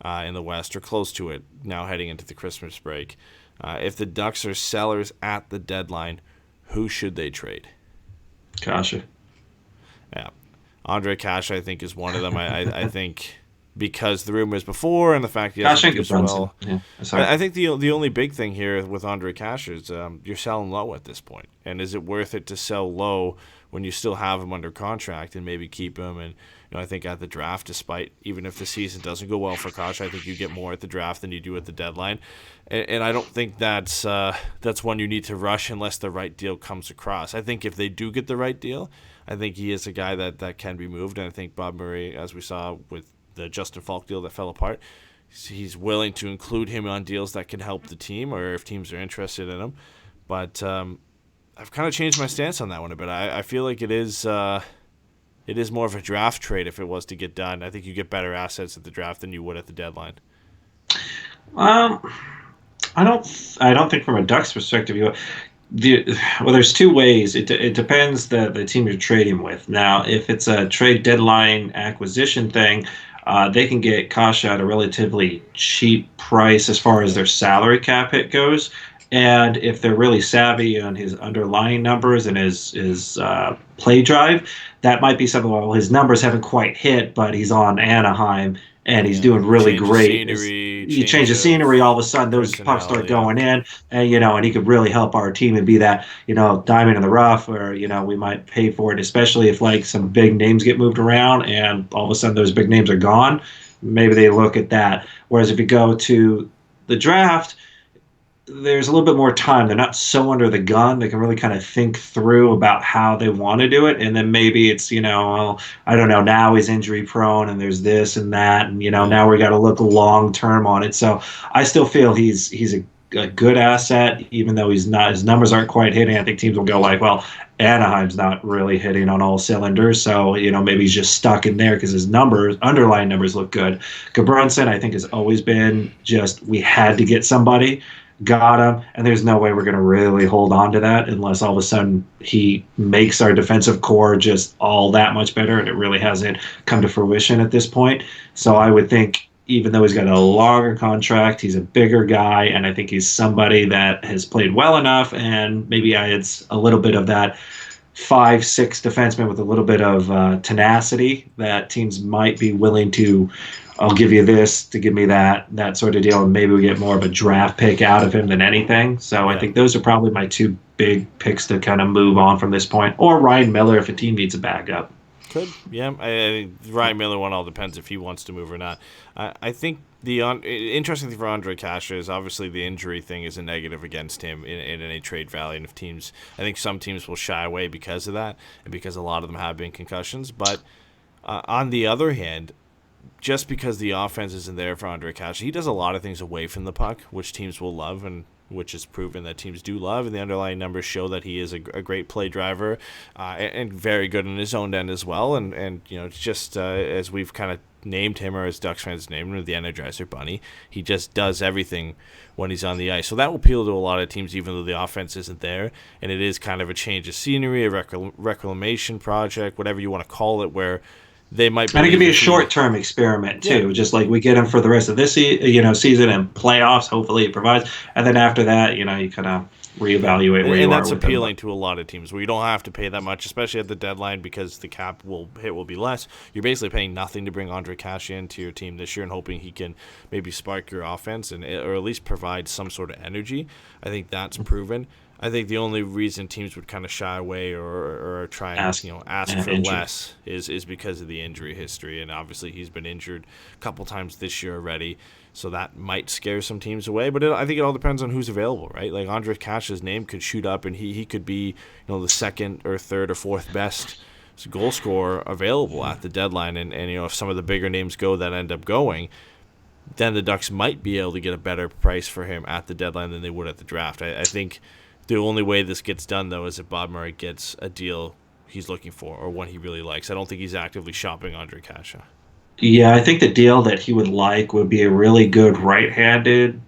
S4: in the West, or close to it, now heading into the Christmas break. If the Ducks are sellers at the deadline, who should they trade?
S5: Kasha.
S4: Yeah. Andre Kasha, I think, is one of them. I think because the rumors before and the fact he hasn't used well.
S5: Yeah,
S4: I think the only big thing here with Andre Kasha is you're selling low at this point. And is it worth it to sell low when you still have him under contract and maybe keep him? And I think at the draft, even if the season doesn't go well for Kasha, I think you get more at the draft than you do at the deadline. And I don't think that's one you need to rush unless the right deal comes across. I think if they do get the right deal, I think he is a guy that can be moved. And I think Bob Murray, as we saw with the Justin Falk deal that fell apart, he's willing to include him on deals that can help the team, or if teams are interested in him. But I've kind of changed my stance on that one a bit. I feel like it is more of a draft trade if it was to get done. I think you get better assets at the draft than you would at the deadline.
S5: I don't think from a Ducks perspective there's two ways. It depends the team you're trading with. Now, if it's a trade deadline acquisition thing, they can get Kasha at a relatively cheap price as far as their salary cap hit goes. And if they're really savvy on his underlying numbers and his play drive, that might be something. Well, his numbers haven't quite hit, but he's on Anaheim and he's doing really great. You change the scenery, all of a sudden those pucks start going in, and he could really help our team and be that diamond in the rough, or we might pay for it, especially if like some big names get moved around and all of a sudden those big names are gone. Maybe they look at that. Whereas if you go to the draft, there's a little bit more time. They're not so under the gun. They can really kind of think through about how they want to do it. And then maybe it's, well, I don't know, now he's injury prone and there's this and that. And, now we got to look long term on it. So I still feel he's a good asset, even though his numbers aren't quite hitting. I think teams will go like, well, Anaheim's not really hitting on all cylinders. So, maybe he's just stuck in there because his underlying numbers look good. Gabrunson, I think, has always been just, we had to get somebody. Got him, and there's no way we're going to really hold on to that unless all of a sudden he makes our defensive core just all that much better, and it really hasn't come to fruition at this point. So I would think, even though he's got a longer contract, he's a bigger guy, and I think he's somebody that has played well enough and maybe adds a little bit of that 5-6 defenseman with a little bit of tenacity that teams might be willing to. I'll give you this to give me that sort of deal, and maybe we get more of a draft pick out of him than anything. So I think those are probably my two big picks to kind of move on from this point. Or Ryan Miller if a team needs a backup.
S4: Could, yeah. I think Ryan Miller one all depends if he wants to move or not. I think the interesting thing for Andre Kasha is obviously the injury thing is a negative against him in any trade value. And if teams, I think some teams will shy away because of that, and because a lot of them have been concussions. But on the other hand, just because the offense isn't there for Ondrej Kase, he does a lot of things away from the puck, which teams will love and which is proven that teams do love. And the underlying numbers show that he is a great play driver and very good in his own end as well. And it's just as we've kind of named him, or as Ducks fans named him, the Energizer Bunny, he just does everything when he's on the ice. So that will appeal to a lot of teams, even though the offense isn't there. And it is kind of a change of scenery, a reclamation project, whatever you want to call it, where they might.
S5: And it can be a short-term experiment too, just like we get him for the rest of this season and playoffs. Hopefully, it provides, and then after that, you kind of reevaluate where you are.
S4: And that's appealing to a lot of teams where you don't have to pay that much, especially at the deadline, because the cap will be less. You're basically paying nothing to bring Ondrej Kase into your team this year and hoping he can maybe spark your offense or at least provide some sort of energy. I think that's proven. I think the only reason teams would kind of shy away or try and ask for less is because of the injury history, and obviously he's been injured a couple times this year already, so that might scare some teams away. But I think it all depends on who's available, right? Like Ondrej Kase's name could shoot up, and he could be the second or third or fourth best goal scorer available at the deadline, and if some of the bigger names go that end up going, then the Ducks might be able to get a better price for him at the deadline than they would at the draft. I think. The only way this gets done, though, is if Bob Murray gets a deal he's looking for or one he really likes. I don't think he's actively shopping Ondrej Kase.
S5: Yeah, I think the deal that he would like would be a really good right-handed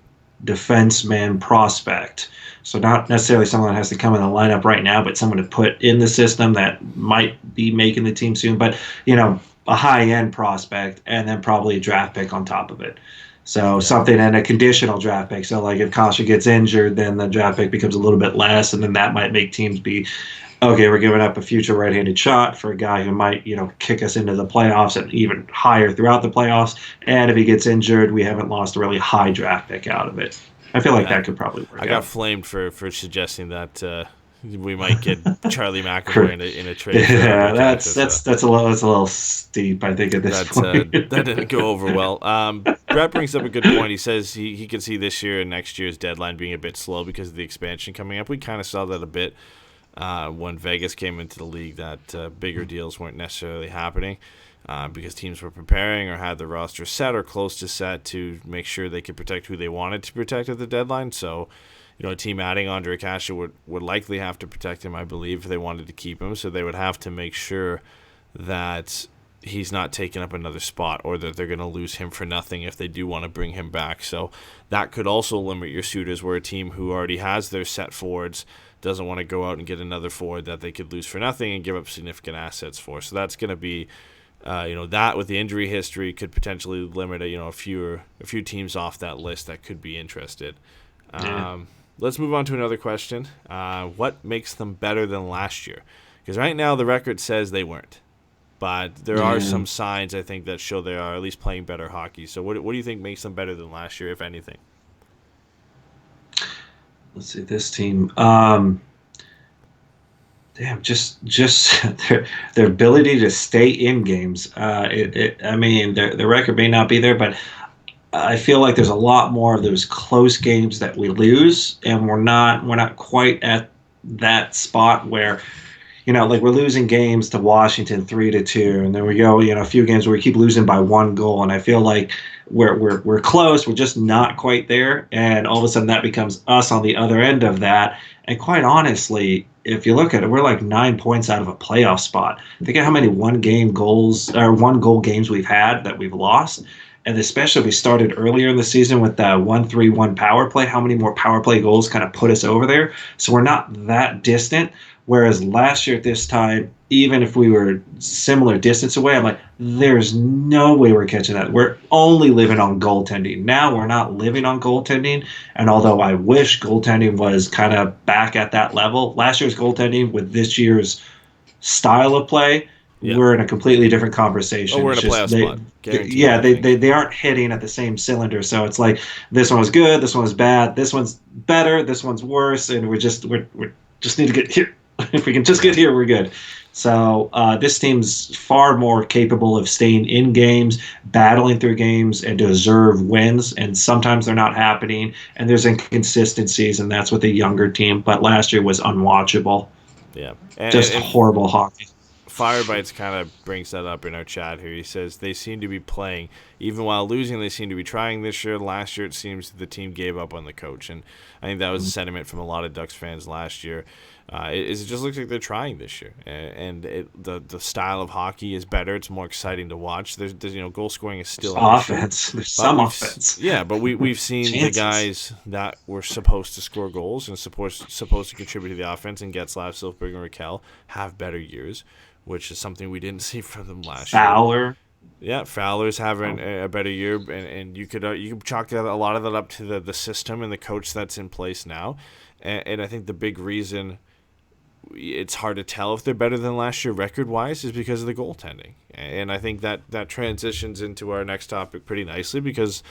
S5: defenseman prospect. So not necessarily someone that has to come in the lineup right now, but someone to put in the system that might be making the team soon. But, a high-end prospect and then probably a draft pick on top of it. So something and a conditional draft pick. So like if Kase gets injured, then the draft pick becomes a little bit less, and then that might make teams be, okay, we're giving up a future right-handed shot for a guy who might, kick us into the playoffs and even higher throughout the playoffs. And if he gets injured, we haven't lost a really high draft pick out of it. I feel like that could probably work.
S4: I got flamed for suggesting that we might get Charlie McAvoy in a trade.
S5: Yeah, that's a little steep, I think, at this point.
S4: That didn't go over well. Brett brings up a good point. He says he can see this year and next year's deadline being a bit slow because of the expansion coming up. We kind of saw that a bit when Vegas came into the league, that bigger deals weren't necessarily happening because teams were preparing or had the roster set or close to set to make sure they could protect who they wanted to protect at the deadline. So a team adding Ondrej Kase would likely have to protect him, I believe, if they wanted to keep him. So they would have to make sure that he's not taking up another spot or that they're going to lose him for nothing if they do want to bring him back. So that could also limit your suitors, where a team who already has their set forwards doesn't want to go out and get another forward that they could lose for nothing and give up significant assets for. So that's going to be, that with the injury history could potentially limit a few teams off that list that could be interested. Let's move on to another question. What makes them better than last year? Because right now the record says they weren't. But there are some signs, I think, that show they are at least playing better hockey. So what do you think makes them better than last year, if anything?
S5: Let's see, this team. Just their ability to stay in games. Their record may not be there, but I feel like there's a lot more of those close games that we lose, and we're not quite at that spot where, like we're losing games to Washington 3-2, and then we go, a few games where we keep losing by one goal, and I feel like we're close, we're just not quite there, and all of a sudden that becomes us on the other end of that. And quite honestly, if you look at it, we're like 9 points out of a playoff spot. Think of how many one goal games we've had that we've lost. And especially if we started earlier in the season with that 1-3-1 power play, how many more power play goals kind of put us over there? So we're not that distant. Whereas last year at this time, even if we were similar distance away, I'm like, there's no way we're catching that. We're only living on goaltending. Now we're not living on goaltending. And although I wish goaltending was kind of back at that level, last year's goaltending with this year's style of play, we're in a completely different conversation.
S4: Oh, we're in a playoff spot.
S5: They aren't hitting at the same cylinder. So it's like this one was good, this one was bad, this one's better, this one's worse, and we just need to get here. If we can just get here, we're good. So this team's far more capable of staying in games, battling through games, and deserve wins. And sometimes they're not happening, and there's inconsistencies, and that's with a younger team. But last year was unwatchable.
S4: Yeah,
S5: Just horrible hockey.
S4: Firebites kind of brings that up in our chat here. He says they seem to be playing. Even while losing, they seem to be trying this year. Last year, it seems the team gave up on the coach. And I think that was a sentiment from a lot of Ducks fans last year. It just looks like they're trying this year. And the style of hockey is better. It's more exciting to watch. There's goal scoring is still an
S5: offense.
S4: issue.
S5: There's some offense.
S4: Yeah, but we've seen the guys that were supposed to score goals and supposed to contribute to the offense, and Getzlaf, Silfberg, and Raquel have better years, which is something we didn't see from them last year.
S5: Fowler.
S4: Yeah, Fowler's having a better year, and you could chalk a lot of that up to the system and the coach that's in place now. And I think the big reason it's hard to tell if they're better than last year record-wise is because of the goaltending. And I think that transitions into our next topic pretty nicely, because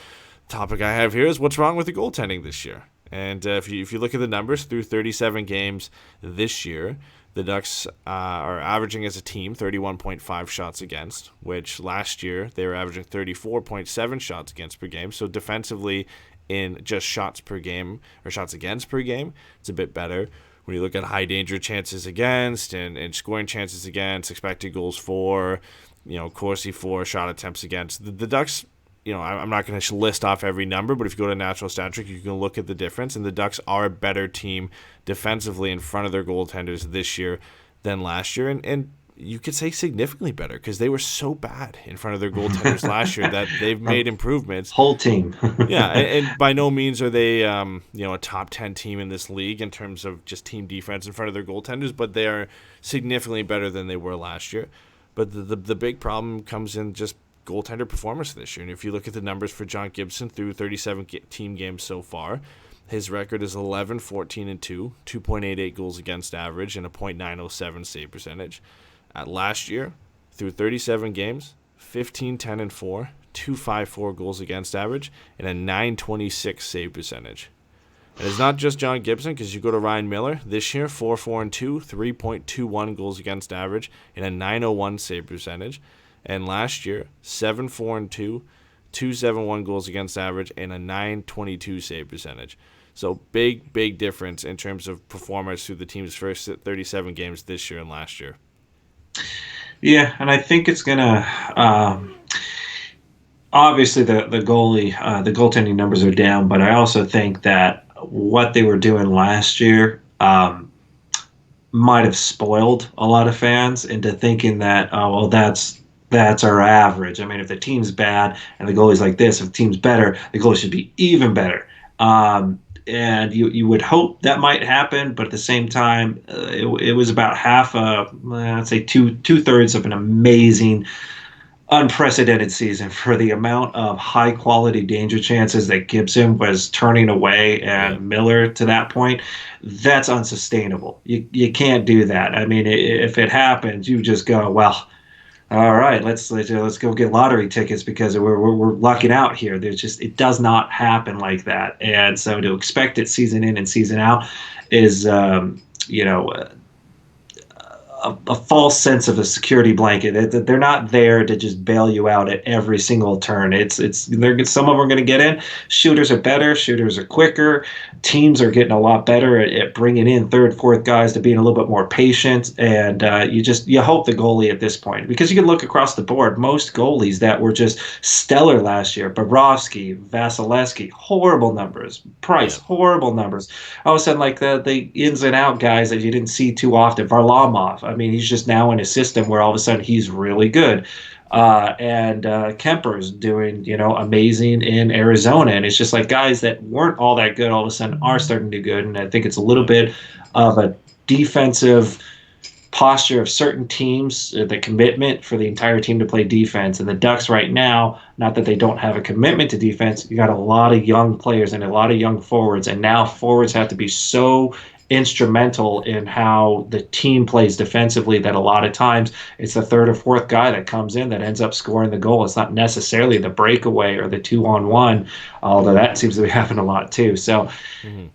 S4: the topic I have here is what's wrong with the goaltending this year. And if you look at the numbers through 37 games this year, the Ducks are averaging as a team 31.5 shots against, which last year they were averaging 34.7 shots against per game. So defensively, in just shots per game or shots against per game, it's a bit better. When you look at high danger chances against and scoring chances against, expected goals for, Corsi for, shot attempts against, the Ducks, I'm not going to list off every number, but if you go to Natural Stat Trick, you can look at the difference, and the Ducks are a better team defensively in front of their goaltenders this year than last year, and you could say significantly better, because they were so bad in front of their goaltenders last year that they've made improvements.
S5: Whole team.
S4: Yeah, and by no means are they a top 10 team in this league in terms of just team defense in front of their goaltenders, but they are significantly better than they were last year. But the big problem comes in just goaltender performance this year. And if you look at the numbers for John Gibson through 37 team games so far, his record is 11-14-2, 2.88 goals against average, and a .907 save percentage. At last year, through 37 games, 15-10-4, 2.54 goals against average, and a .926 save percentage. And it's not just John Gibson, because you go to Ryan Miller this year, 4-4-2, 3.21 goals against average, and a .901 save percentage. And last year, 7-4-2, 2.71 goals against average, and a .922 save percentage. So big difference in terms of performance through the team's first 37 games this year and last year.
S5: Yeah, and I think it's going to obviously the goaltending numbers are down, but I also think that what they were doing last year might have spoiled a lot of fans into thinking that, that's our average. I mean, if the team's bad and the goalie's like this, if the team's better, the goalie should be even better. And you would hope that might happen, but at the same time, it was about half I'd say two-thirds of an amazing, unprecedented season for the amount of high-quality danger chances that Gibson was turning away and Miller to that point. That's unsustainable. You can't do that. I mean, if it happens, you just go, well, all right, let's go get lottery tickets, because we're lucking out here. It does not happen like that, and so to expect it season in and season out is a false sense of a security blanket. They're not there to just bail you out at every single turn. Some of them are going to get in. Shooters are better. Shooters are quicker. Teams are getting a lot better at bringing in third, fourth guys to being a little bit more patient. And you hope the goalie at this point, because you can look across the board, most goalies that were just stellar last year, Bobrovsky, Vasilevsky, horrible numbers. Price, horrible numbers. All of a sudden, like the ins and out guys that you didn't see too often, Varlamov. I mean, he's just now in a system where all of a sudden he's really good. And Kemper's doing, amazing in Arizona. And it's just like guys that weren't all that good all of a sudden are starting to do good. And I think it's a little bit of a defensive posture of certain teams, the commitment for the entire team to play defense. And the Ducks right now, not that they don't have a commitment to defense, you got a lot of young players and a lot of young forwards. And now forwards have to be so instrumental in how the team plays defensively that a lot of times it's the third or fourth guy that comes in that ends up scoring the goal. It's not necessarily the breakaway or the 2-on-1, although that seems to be happening a lot too. So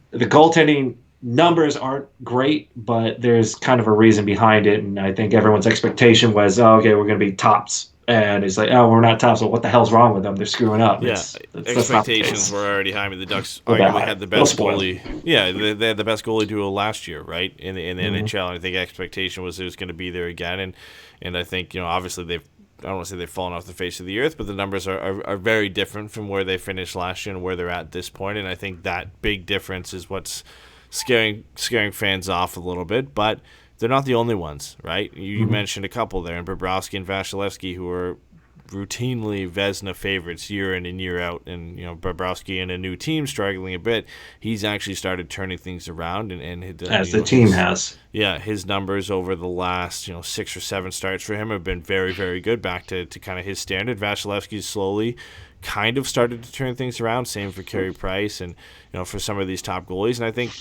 S5: the goaltending numbers aren't great, but there's kind of a reason behind it, and I think everyone's expectation was, okay, we're going to be tops And it's like, oh, we're not top, so what the hell's wrong with them? They're screwing up.
S4: Yeah,
S5: That's not the
S4: expectations
S5: case.
S4: were already high. I mean, the Ducks
S5: A little bit
S4: arguably
S5: high.
S4: had the
S5: They'll
S4: best
S5: spoil
S4: goalie. Yeah, they had the best goalie duo last year, right? In the NHL, and I think expectation was it was going to be there again, and I think obviously they've. I don't want to say they've fallen off the face of the earth, but the numbers are very different from where they finished last year and where they're at this point. And I think that big difference is what's scaring fans off a little bit. But they're not the only ones, right? You mentioned a couple there, and Bobrovsky and Vasilevsky, who are routinely Vezina favorites year in and year out, and Bobrovsky in a new team struggling a bit, he's actually started turning things around, and
S5: As the team has.
S4: Yeah, his numbers over the last 6 or 7 starts for him have been very, very good, back to kind of his standard. Vasilevsky's slowly kind of started to turn things around. Same for Carey Price, and for some of these top goalies, and I think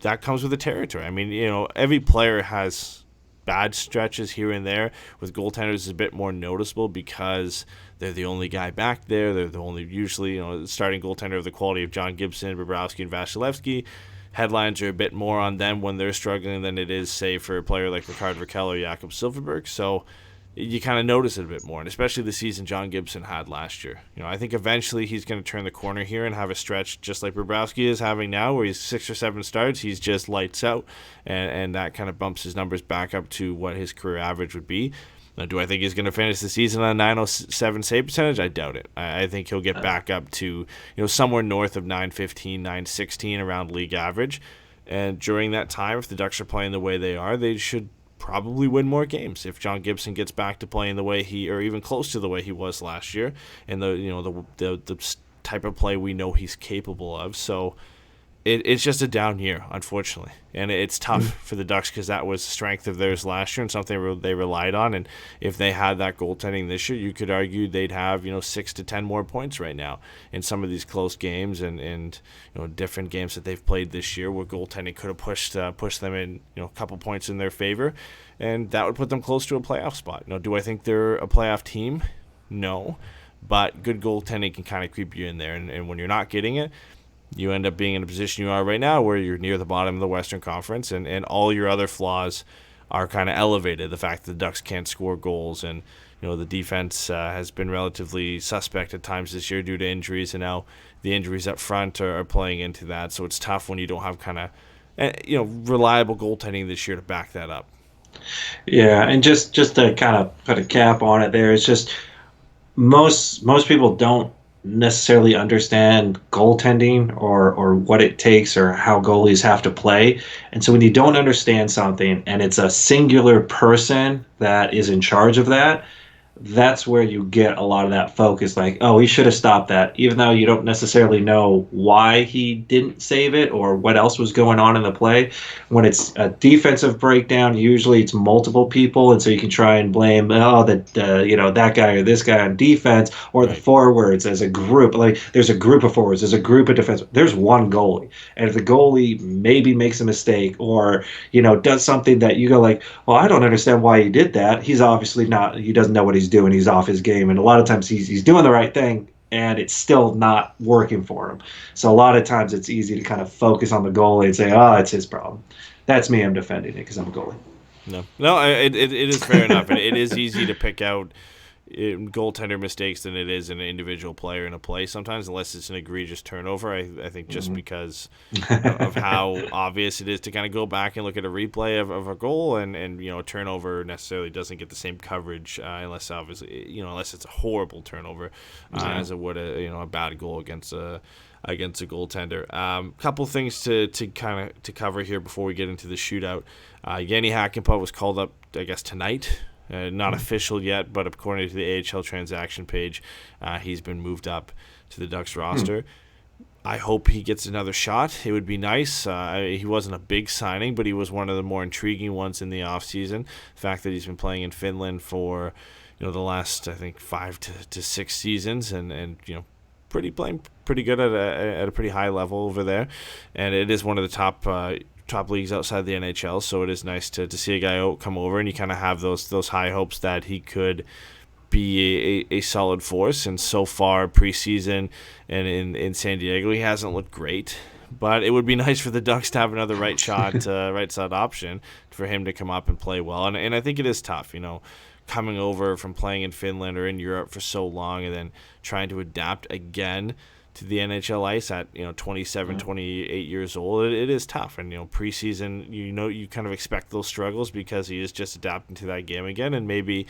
S4: that comes with the territory. I mean, every player has bad stretches here and there. With goaltenders, it's a bit more noticeable because they're the only guy back there. They're the only, usually, starting goaltender of the quality of John Gibson, Bobrovsky, and Vasilevsky. Headlines are a bit more on them when they're struggling than it is, say, for a player like Rickard Rakell or Jakob Silfverberg. So you kind of notice it a bit more, and especially the season John Gibson had last year. I think eventually he's going to turn the corner here and have a stretch just like Bobrovsky is having now, where he's 6 or 7 starts, he's just lights out, and that kind of bumps his numbers back up to what his career average would be. Now, do I think he's going to finish the season on a 907 save percentage? I doubt it. I think he'll get back up to somewhere north of 915, 916 around league average. And during that time, if the Ducks are playing the way they are, they should probably win more games if John Gibson gets back to playing the way or even close to the way he was last year, and the type of play we know he's capable of. So it's just a down year, unfortunately, and it's tough for the Ducks because that was the strength of theirs last year and something they relied on. And if they had that goaltending this year, you could argue they'd have 6 to 10 more points right now in some of these close games and different games that they've played this year where goaltending could have pushed them in a couple points in their favor, and that would put them close to a playoff spot. Do I think they're a playoff team? No, but good goaltending can kind of creep you in there, and when you're not getting it, you end up being in a position you are right now where you're near the bottom of the Western Conference, and all your other flaws are kind of elevated. The fact that the Ducks can't score goals, and the defense has been relatively suspect at times this year due to injuries, and now the injuries up front are playing into that. So it's tough when you don't have kind of reliable goaltending this year to back that up.
S5: Yeah, and just to kind of put a cap on it there, it's just most people don't necessarily understand goaltending or what it takes or how goalies have to play. And so when you don't understand something and it's a singular person that is in charge of that, that's where you get a lot of that focus, like, oh, he should have stopped that, even though you don't necessarily know why he didn't save it or what else was going on in the play. When it's a defensive breakdown, usually it's multiple people, and so you can try and blame that guy or this guy on defense, or the forwards as a group. Like, there's a group of forwards, there's a group of defense, there's one goalie, and if the goalie maybe makes a mistake or does something that you go like, well, I don't understand why he did that, he doesn't know what he's doing, he's off his game, and a lot of times he's doing the right thing and it's still not working for him. So a lot of times it's easy to kind of focus on the goalie and say, oh, it's his problem. That's me, I'm defending it because I'm a goalie.
S4: No, it is fair enough, and it is easy to pick out goaltender mistakes than it is an individual player in a play sometimes, unless it's an egregious turnover. I think just because of how obvious it is to kind of go back and look at a replay of a goal, and a turnover necessarily doesn't get the same coverage unless it's a horrible turnover as it would a bad goal against a goaltender. Couple things to cover here before we get into the shootout. Yanni Hakanpää was called up, I guess, tonight. Not official yet, but according to the AHL transaction page, he's been moved up to the Ducks roster. I hope he gets another shot. It would be nice. He wasn't a big signing, but he was one of the more intriguing ones in the offseason. The fact that he's been playing in Finland for the last, I think, 5 to 6 seasons, and playing pretty good at a pretty high level over there, and it is one of the top leagues outside the NHL, so it is nice to see a guy come over, and you kind of have those high hopes that he could be a solid force. And so far, preseason and in San Diego, he hasn't looked great, but it would be nice for the Ducks to have another right side option for him to come up and play well. And I think it is tough, coming over from playing in Finland or in Europe for so long and then trying to adapt again to the NHL ice at 27, 28 years old, it is tough. And preseason, you kind of expect those struggles because he is just adapting to that game again. And maybe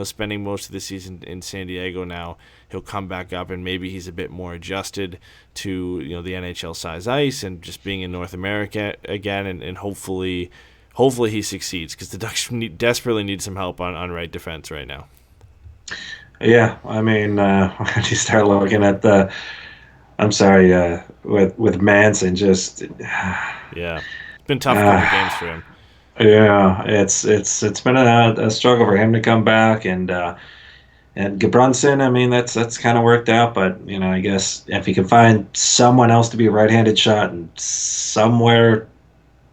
S4: spending most of the season in San Diego now, he'll come back up and maybe he's a bit more adjusted to the NHL size ice and just being in North America again. And hopefully he succeeds because the Ducks desperately need some help on right defense right now.
S5: Yeah, I mean, when you start looking at with Manson, just
S4: yeah, it's been tough couple games for him.
S5: Yeah, it's been a struggle for him to come back, and Gudbranson, I mean, that's kind of worked out, but I guess if he can find someone else to be a right-handed shot and somewhere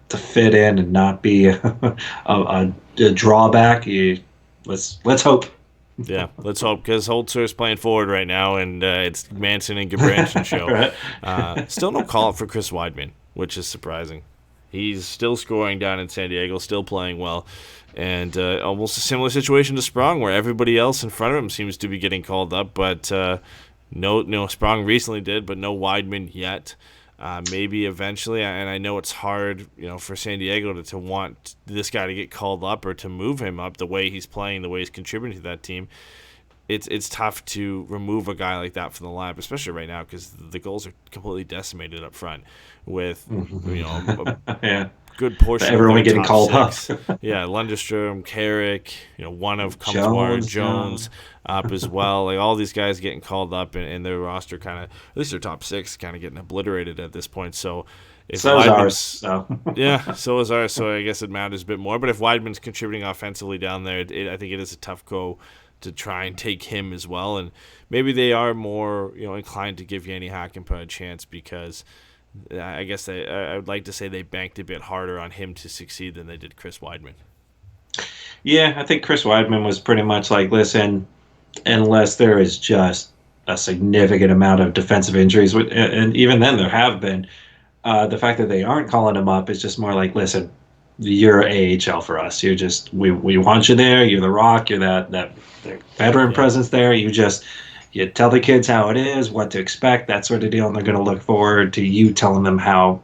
S5: to fit in and not be a drawback, let's hope.
S4: Yeah, let's hope, because Holtzer's playing forward right now, and it's Manson and Gudbranson show. Still no call-up for Chris Weidman, which is surprising. He's still scoring down in San Diego, still playing well, and almost a similar situation to Sprong, where everybody else in front of him seems to be getting called up, but no, Sprong recently did, but no Weidman yet. Maybe eventually, and I know it's hard, for San Diego to want this guy to get called up or to move him up the way he's playing, the way he's contributing to that team. It's tough to remove a guy like that from the lineup, especially right now because the goals are completely decimated up front with a good portion
S5: everyone
S4: of their
S5: getting
S4: top
S5: called
S4: six.
S5: up.
S4: Yeah, Lundestrom, Carrick, one of Comtois, Jones up as well. Like all these guys getting called up, and their roster kind of, at least their top six, kind of getting obliterated at this point. So if
S5: so is ours. So.
S4: Yeah, so is ours. So I guess it matters a bit more. But if Weidman's contributing offensively down there, I think it is a tough go to try and take him as well. And maybe they are more inclined to give Yanni Hakanpää a chance because I guess I would like to say they banked a bit harder on him to succeed than they did Chris Weidman.
S5: Yeah, I think Chris Weidman was pretty much like, listen, unless there is just a significant amount of defensive injuries, and even then there have been, the fact that they aren't calling him up is just more like, listen, you're AHL for us. You're just, we want you there. You're the rock. You're that veteran presence there. You tell the kids how it is, what to expect, that sort of deal, and they're going to look forward to you telling them how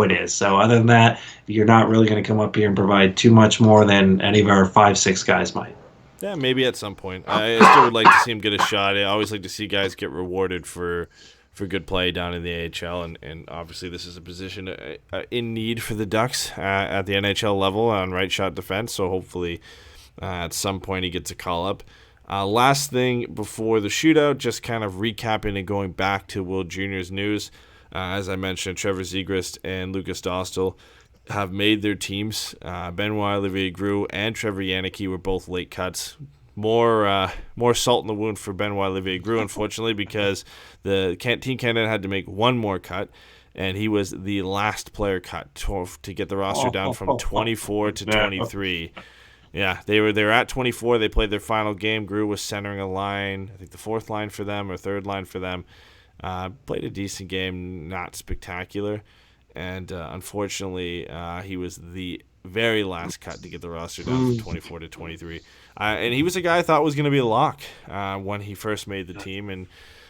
S5: it is. So other than that, you're not really going to come up here and provide too much more than any of our 5-6 guys might.
S4: Yeah, maybe at some point. I still would like to see him get a shot. I always like to see guys get rewarded for good play down in the AHL, and obviously this is a position in need for the Ducks at the NHL level on right shot defense, so hopefully at some point he gets a call-up. Last thing before the shootout, just kind of recapping and going back to World Juniors news. As I mentioned, Trevor Zegras and Lucas Dostal have made their teams. Benoit Olivier Groulx and Trevor Janicki were both late cuts. More salt in the wound for Benoit Olivier Groulx, unfortunately, because the Team Canada had to make one more cut, and he was the last player cut to get the roster down from 24 to 23. Yeah, they were at 24. They played their final game. Groulx was centering a line, I think the fourth line for them or third line for them. Played a decent game, not spectacular. And unfortunately, he was the very last cut to get the roster down from 24 to 23. And he was a guy I thought was going to be a lock when he first made the team. And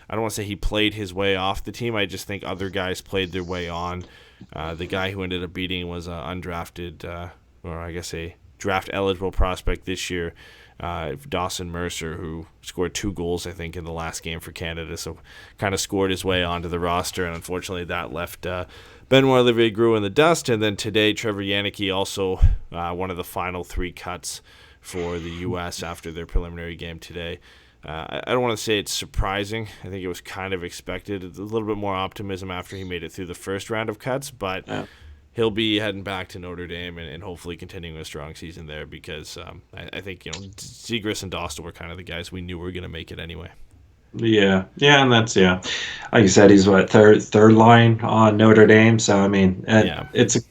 S4: I don't want to say he played his way off the team. I just think other guys played their way on. The guy who ended up beating was an undrafted, or I guess a draft-eligible prospect this year, Dawson Mercer, who scored 2 goals, I think, in the last game for Canada. So kind of scored his way onto the roster, and unfortunately that left Benoit Olivier Groulx in the dust. And then today, Trevor Janicki, also one of the final 3 cuts for the U.S. after their preliminary game today. I don't want to say it's surprising. I think it was kind of expected. A little bit more optimism after he made it through the first round of cuts, but he'll be heading back to Notre Dame and hopefully continuing a strong season there because I think Zegras and Dostal were kind of the guys we knew were going to make it anyway.
S5: Yeah, and that's like you said, he's third line on Notre Dame. So I mean, it's a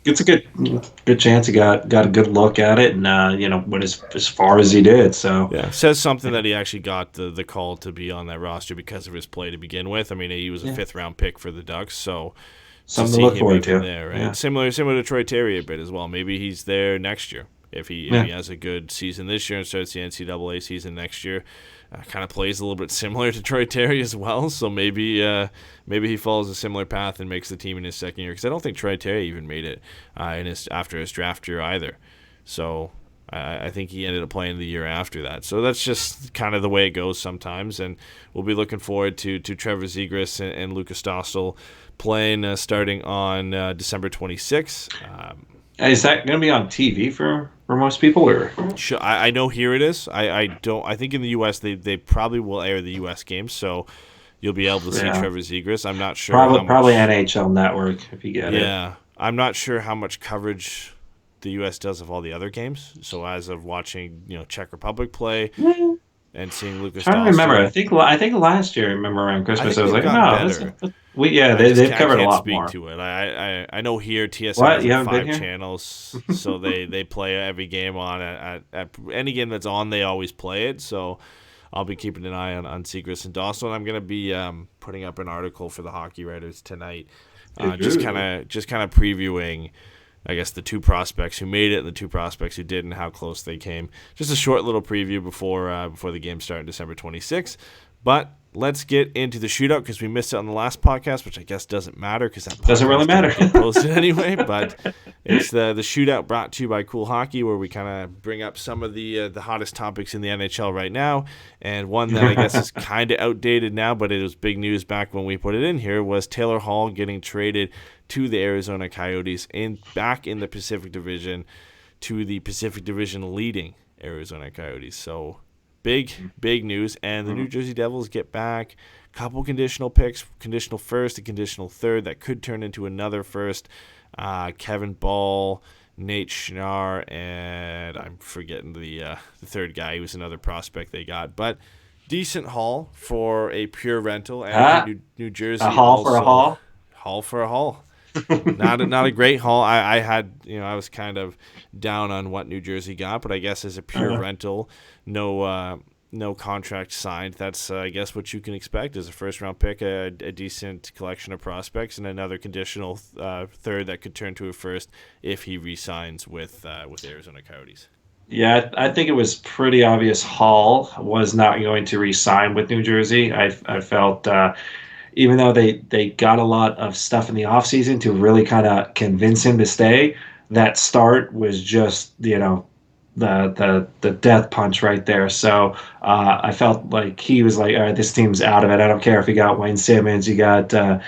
S5: good chance he got a good look at it, and went as far as he did. So
S4: yeah, says something that he actually got the call to be on that roster because of his play to begin with. I mean, he was a 5th round pick for the Ducks, so
S5: something to look forward to.
S4: There, right? Yeah. Similar to Troy Terry a bit as well. Maybe he's there next year. if he has a good season this year and starts the NCAA season next year. Kind of plays a little bit similar to Troy Terry as well, so maybe he follows a similar path and makes the team in his second year, because I don't think Troy Terry even made it after his draft year either. So I think he ended up playing the year after that. So that's just kind of the way it goes sometimes, and we'll be looking forward to Trevor Zegras and Lucas Dostal playing starting on December 26th.
S5: Is that going to be on TV for most people, or?
S4: Sure, I know here it is. I think in the U.S. they probably will air the U.S. games, so you'll be able to see Trevor Zegras. I'm not sure.
S5: Probably NHL Network if you get it.
S4: Yeah, I'm not sure how much coverage the U.S. does of all the other games. So as of watching, Czech Republic play and seeing Lucas Dostal.
S5: I don't remember. I think last year, I remember around Christmas, I was like, they've covered a lot more.
S4: I can't speak to it. I know here TSN
S5: What?
S4: has 5 channels, so they play every game on at any game that's on. They always play it. So I'll be keeping an eye on Zegras and Dostal, and I'm going to be putting up an article for the Hockey Writers tonight, just kind of previewing, I guess, the 2 prospects who made it and the 2 prospects who didn't, how close they came. Just a short little preview before the game started December 26th. But let's get into the shootout, because we missed it on the last podcast, which I guess doesn't matter because that
S5: doesn't really matter.
S4: Get posted anyway. But it's the shootout brought to you by Cool Hockey, where we kind of bring up some of the hottest topics in the NHL right now. And one that I guess is kind of outdated now, but it was big news back when we put it in here, was Taylor Hall getting traded to the Arizona Coyotes back in the Pacific Division, to the Pacific Division leading Arizona Coyotes. So big news. And the New Jersey Devils get back a couple conditional picks, conditional first and conditional third, that could turn into another first. Kevin Ball, Nate Schnarr, and I'm forgetting the third guy. He was another prospect they got. But decent haul for a pure rental. And New Jersey,
S5: a haul for a haul?
S4: Haul for a haul. Not a great haul. I had, I was kind of down on what New Jersey got, but I guess as a pure rental, no contract signed, that's I guess what you can expect as a first round pick, a decent collection of prospects, and another conditional third that could turn to a first if he re-signs with Arizona Coyotes.
S5: Yeah, I think it was pretty obvious Hall was not going to re-sign with New Jersey. I felt even though they got a lot of stuff in the offseason to really kind of convince him to stay, that start was just, the death punch right there. So I felt like he was like, all right, this team's out of it. I don't care if you got Wayne Simmons, you got PK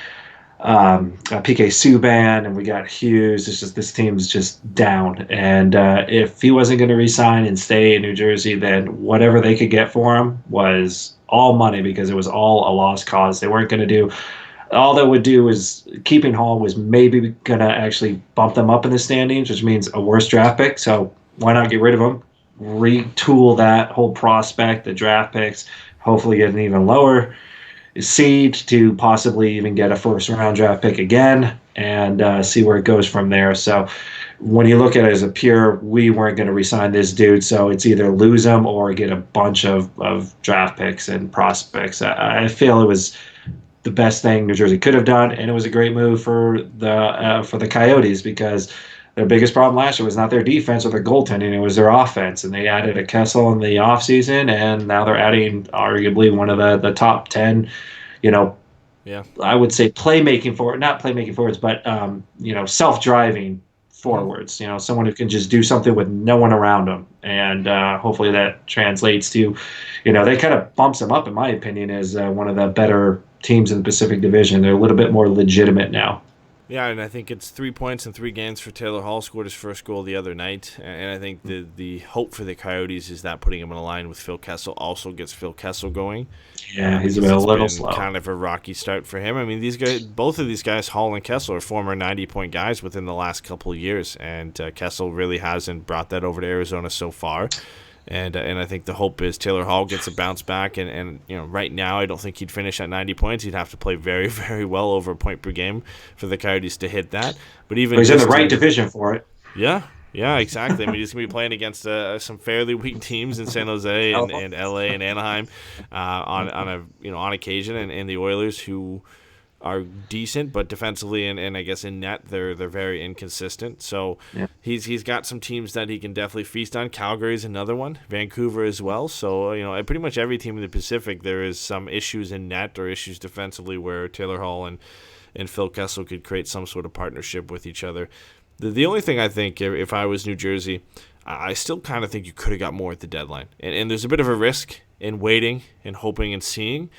S5: Subban, and we got Hughes. It's just, this team's just down. And if he wasn't going to resign and stay in New Jersey, then whatever they could get for him was all money, because it was all a lost cause. They weren't going to do. All that would do is keeping Hall was maybe going to actually bump them up in the standings, which means a worse draft pick. So why not get rid of him, retool that whole prospect, the draft picks, hopefully get an even lower seed to possibly even get a first-round draft pick again, and see where it goes from there. So when you look at it as a pure, we weren't going to re-sign this dude, so it's either lose him or get a bunch of draft picks and prospects. I feel it was the best thing New Jersey could have done, and it was a great move for the Coyotes, because their biggest problem last year was not their defense or their goaltending, it was their offense. And they added a Kessel in the offseason, and now they're adding arguably one of the top 10, I would say not playmaking forwards, but, self-driving forwards, someone who can just do something with no one around them. And hopefully that translates to, they kind of bumps them up, in my opinion, as one of the better teams in the Pacific Division. They're a little bit more legitimate now.
S4: Yeah, and I think it's 3 points in 3 games for Taylor Hall. Scored his first goal the other night, and I think the hope for the Coyotes is that putting him in a line with Phil Kessel also gets Phil Kessel going.
S5: Yeah, he's been a little slow.
S4: Kind of a rocky start for him. I mean, both of these guys, Hall and Kessel, are former 90-point guys within the last couple of years, and Kessel really hasn't brought that over to Arizona so far. And I think the hope is Taylor Hall gets a bounce back. And right now I don't think he'd finish at 90 points. He'd have to play very, very well over a point per game for the Coyotes to hit that. But
S5: he's in the right division for it.
S4: Yeah, exactly. I mean, he's going to be playing against some fairly weak teams in San Jose and LA and Anaheim on occasion, and the Oilers, who are decent, but defensively and I guess in net they're very inconsistent. So he's got some teams that he can definitely feast on. Calgary's another one, Vancouver as well. So pretty much every team in the Pacific there is some issues in net or issues defensively where Taylor Hall and Phil Kessel could create some sort of partnership with each other. The only thing I think, if I was New Jersey, I still kind of think you could have got more at the deadline. And there's a bit of a risk in waiting and hoping and seeing.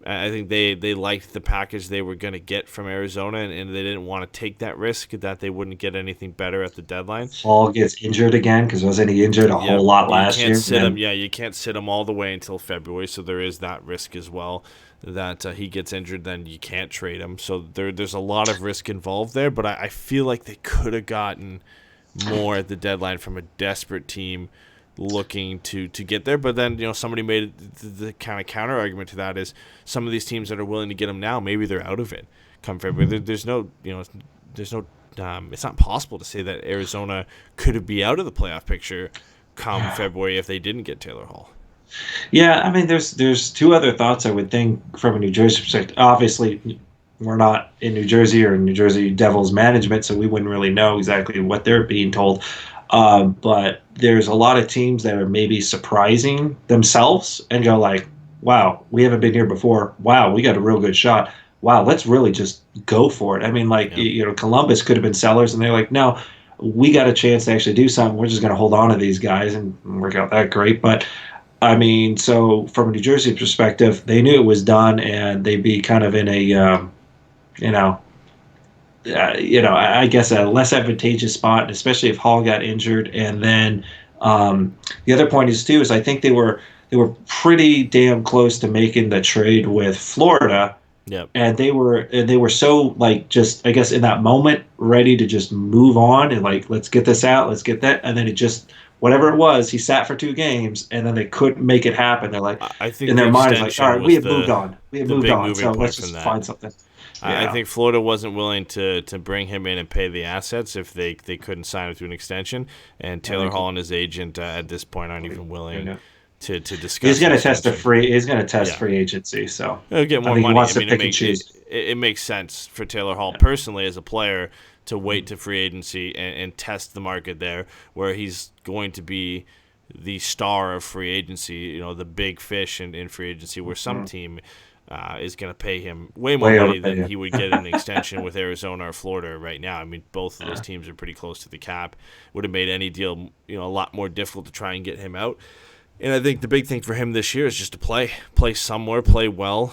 S4: I think they liked the package they were going to get from Arizona, and they didn't want to take that risk that they wouldn't get anything better at the deadline.
S5: Paul gets injured again because wasn't he injured a whole lot last year?
S4: You can't sit him all the way until February, so there is that risk as well that he gets injured, then you can't trade him. So there's a lot of risk involved there, but I feel like they could have gotten more at the deadline from a desperate team looking to get there. But then somebody made the kind of counter argument to that is some of these teams that are willing to get him now, maybe they're out of it come February. There's no it's not possible to say that Arizona could be out of the playoff picture come February if they didn't get Taylor Hall.
S5: Yeah, I mean, there's two other thoughts I would think from a New Jersey perspective. Obviously, we're not in New Jersey or New Jersey Devils management, so we wouldn't really know exactly what they're being told. But there's a lot of teams that are maybe surprising themselves and go like, wow, we haven't been here before. Wow, we got a real good shot. Wow, let's really just go for it. I mean, Columbus could have been sellers, and they're like, no, we got a chance to actually do something. We're just going to hold on to these guys and work out that great. But I mean, so from a New Jersey perspective, they knew it was done, and they'd be kind of in a, I guess a less advantageous spot, especially if Hall got injured. And then the other point is I think they were pretty damn close to making the trade with Florida.
S4: Yep.
S5: And they were so just I guess in that moment ready to just move on and let's get this out, let's get that, and then it just. Whatever it was, he sat for 2 games, and then they couldn't make it happen. They're like,
S4: I think
S5: in their mind, it's like, all right, we have moved on. So let's just find something.
S4: Yeah. I think Florida wasn't willing to bring him in and pay the assets if they couldn't sign him to an extension. And Taylor Hall and his agent at this point aren't even willing to discuss.
S5: He's going to test free agency. So
S4: he'll get more
S5: money.
S4: He
S5: wants to pick and choose.
S4: It makes sense for Taylor Hall personally as a player to wait to free agency and test the market there, where he's going to be the star of free agency, the big fish in free agency, where some team is going to pay him way more money than he would get an extension with Arizona or Florida right now. I mean, both of those teams are pretty close to the cap. Would have made any deal, a lot more difficult to try and get him out. And I think the big thing for him this year is just to play somewhere, play well.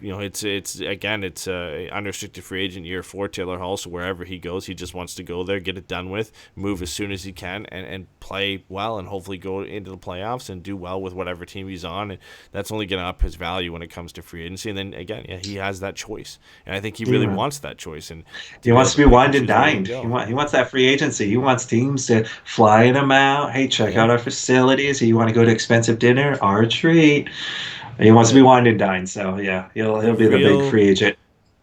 S4: It's unrestricted free agent year for Taylor Hall, so wherever he goes, he just wants to go there, get it done with, move as soon as he can, and play well, and hopefully go into the playoffs and do well with whatever team he's on. And that's only going to up his value when it comes to free agency. And then again, he has that choice, and I think he really wants that choice. And
S5: he wants to be wined and dined. He wants that free agency. He wants teams to fly him out. Hey, check out our facilities. You want to go to expensive dinner? Our treat. He wants to be wined and dined, so yeah, he'll be the big free agent.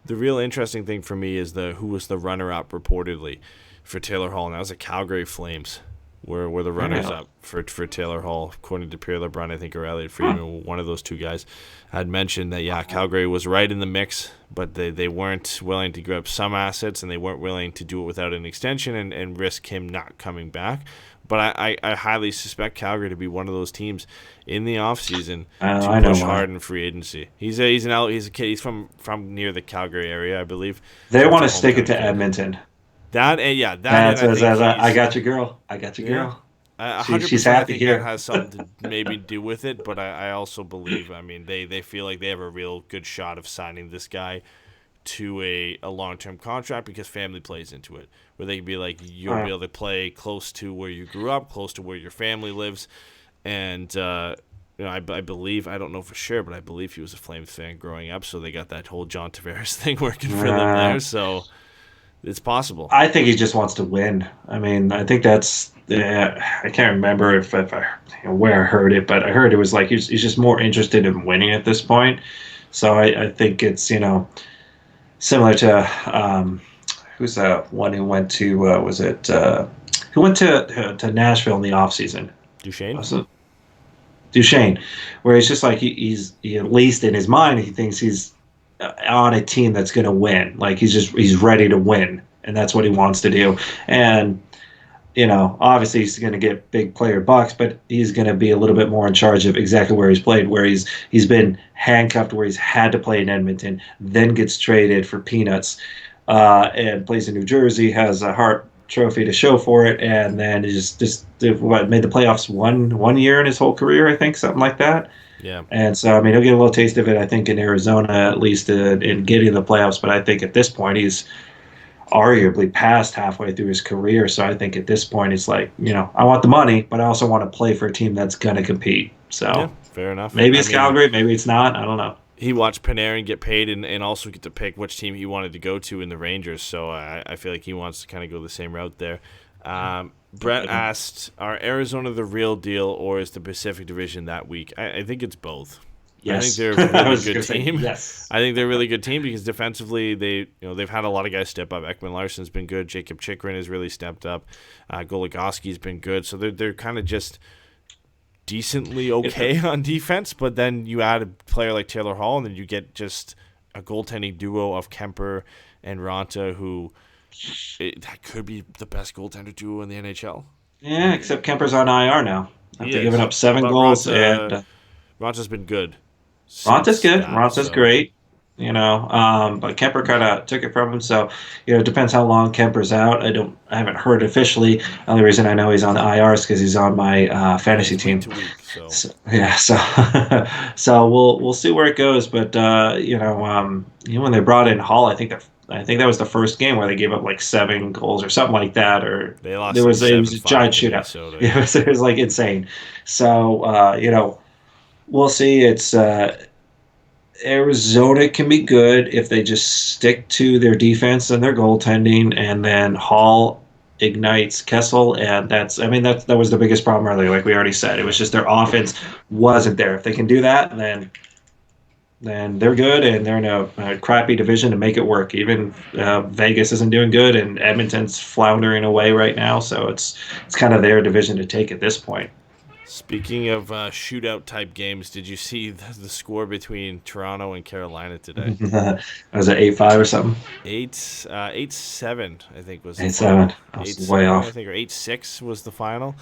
S4: The real interesting thing for me is who was the runner-up reportedly for Taylor Hall, and that was the Calgary Flames, were the runners-up for Taylor Hall, according to Pierre LeBrun, I think, or Elliot Friedman, one of those two guys, had mentioned that, Calgary was right in the mix, but they weren't willing to give up some assets, and they weren't willing to do it without an extension and risk him not coming back. But I highly suspect Calgary to be one of those teams in the offseason to push hard in free agency. He's a kid. He's from near the Calgary area, I believe.
S5: They want to stick it to Edmonton.
S4: I
S5: got you, girl. I got you, girl.
S4: She's happy here. That has something to maybe do with it, but I also believe. I mean, they feel like they have a real good shot of signing this guy to a long-term contract because family plays into it, where they can be like, you'll be able to play close to where you grew up, close to where your family lives. And I believe, I don't know for sure, but I believe he was a Flames fan growing up, so they got that whole John Tavares thing working for them there, so it's possible.
S5: I think he just wants to win. I mean, I think that's I can't remember if where I heard it, but I heard it was like he's just more interested in winning at this point. So I think it's similar to who's that one who went to who went to Nashville in the offseason? Duchesne, where he's just like he at least in his mind he thinks he's on a team that's going to win. Like he's ready to win, and that's what he wants to do. And obviously he's going to get big player bucks, but he's going to be a little bit more in charge of exactly where he's played, where he's been handcuffed, where he's had to play in Edmonton, then gets traded for peanuts, and plays in New Jersey, has a Hart Trophy to show for it, and then just made the playoffs one year in his whole career, I think, something like that.
S4: Yeah.
S5: And so, I mean, he'll get a little taste of it, I think, in Arizona, at least in getting the playoffs. But I think at this point, he's arguably past halfway through his career. So I think at this point, it's like, I want the money, but I also want to play for a team that's going to compete. So
S4: Yeah, fair enough.
S5: Maybe it's Calgary, maybe it's not. I don't know.
S4: He watched Panarin get paid and also get to pick which team he wanted to go to in the Rangers. So I feel like he wants to kind of go the same route there. Brett asked, are Arizona the real deal or is the Pacific Division that weak? I think it's both.
S5: Yes.
S4: I think they're a really good team.
S5: Yes.
S4: I think they're a really good team because defensively they've had a lot of guys step up. Ekman Larsson's been good. Jacob Chychrun has really stepped up. Goligoski's been good. So they're kind of just decently okay on defense, but then you add a player like Taylor Hall, and then you get just a goaltending duo of Kemper and Ronta, who that could be the best goaltender duo in the NHL.
S5: Yeah, except Kemper's on IR now. After giving up 7 goals, and
S4: Ronta's been good.
S5: Ronta's good. Ronta's great. But Kemper kind of took it from him. So, it depends how long Kemper's out. I haven't heard officially. The only reason I know he's on the IR is because he's on my fantasy team. So we'll see where it goes. But when they brought in Hall, I think that was the first game where they gave up like 7 goals or something like that. Or
S4: they lost.
S5: It was a giant shootout. It was like insane. So we'll see. It's. Arizona can be good if they just stick to their defense and their goaltending, and then Hall ignites Kessel, and that was the biggest problem earlier. Like we already said, it was just their offense wasn't there. If they can do that, then they're good, and they're in a crappy division to make it work. Even Vegas isn't doing good, and Edmonton's floundering away right now. So it's kind of their division to take at this point.
S4: Speaking of shootout type games, did you see the score between Toronto and Carolina today?
S5: Was it 8-5 or something?
S4: 8-7, I think was the
S5: 8-7.
S4: final. 8-7,
S5: way off.
S4: I think, or 8-6 was the final.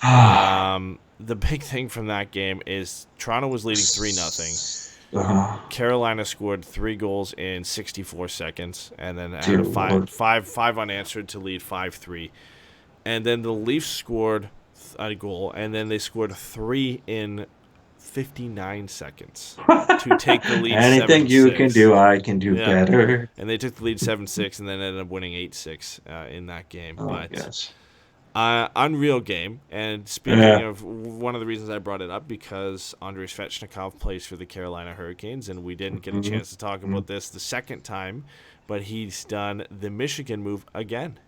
S4: The big thing from that game is Toronto was leading 3-0. Carolina scored 3 goals in 64 seconds, and then had a five unanswered to lead 5-3. And then the Leafs scored a goal, and then they scored 3 in 59 seconds to take the lead.
S5: Anything
S4: 7-6.
S5: you can do, I can do better.
S4: And they took the lead 7-6, and then ended up winning 8-6 in that game. Unreal game. And speaking of, one of the reasons I brought it up, because Andrei Svechnikov plays for the Carolina Hurricanes, and we didn't get a chance to talk about this the second time, but he's done the Michigan move again.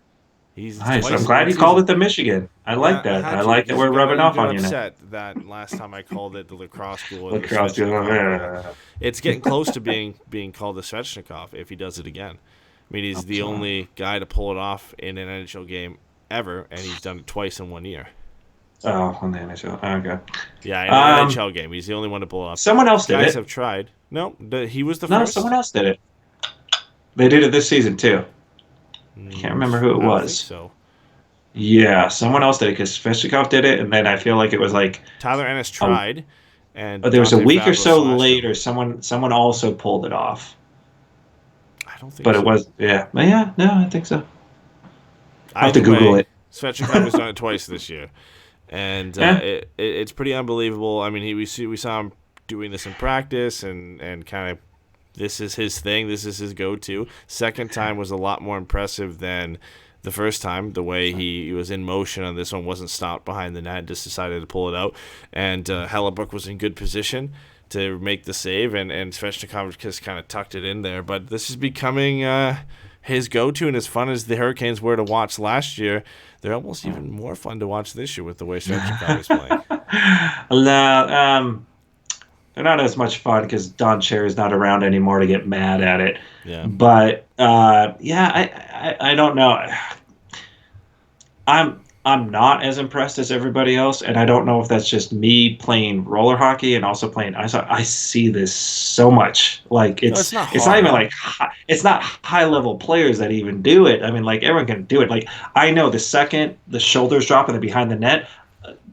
S5: Nice. I'm glad you called it the Michigan. I like that. I like that we're rubbing off on you now.
S4: Upset that last time I called it the lacrosse duel.
S5: Lacrosse duel.
S4: It's getting close to being called the Svechnikov if he does it again. I mean, he's the only guy to pull it off in an NHL game ever, and he's done it twice in 1 year.
S5: Oh, on the NHL. Okay.
S4: Yeah, in an NHL game, he's the only one to pull it off.
S5: Someone else did it.
S4: Guys have tried. No, he was the first.
S5: No, someone else did it. They did it this season too. I can't remember who it was.
S4: So.
S5: Yeah, someone else did it because Svechnikov did it, and then I feel like it was like
S4: Tyler Ennis tried,
S5: but there was a week or so later. Someone also pulled it off.
S4: I don't think.
S5: But
S4: so.
S5: It was no, I think so. I have to Google it.
S4: Svechnikov has done it twice this year, and it's pretty unbelievable. I mean, we saw him doing this in practice, and kind of. This is his thing. This is his go-to. Second time was a lot more impressive than the first time. The way he was in motion on this one, wasn't stopped behind the net, just decided to pull it out. And Hellebuck was in good position to make the save, and Svechnikov just kind of tucked it in there. But this is becoming his go-to, and as fun as the Hurricanes were to watch last year, they're almost even more fun to watch this year with the way Svechnikov is playing.
S5: They're not as much fun because Don Cherry is not around anymore to get mad at it.
S4: Yeah.
S5: But I don't know. I'm I'm not as impressed as everybody else, and I don't know if that's just me playing roller hockey and also playing ice hockey. I see this so much. Like
S4: No, it's not
S5: it's not even
S4: hard.
S5: like it's not high level players that even do it. I mean, like everyone can do it. Like I know the second the shoulders drop and they're behind the net,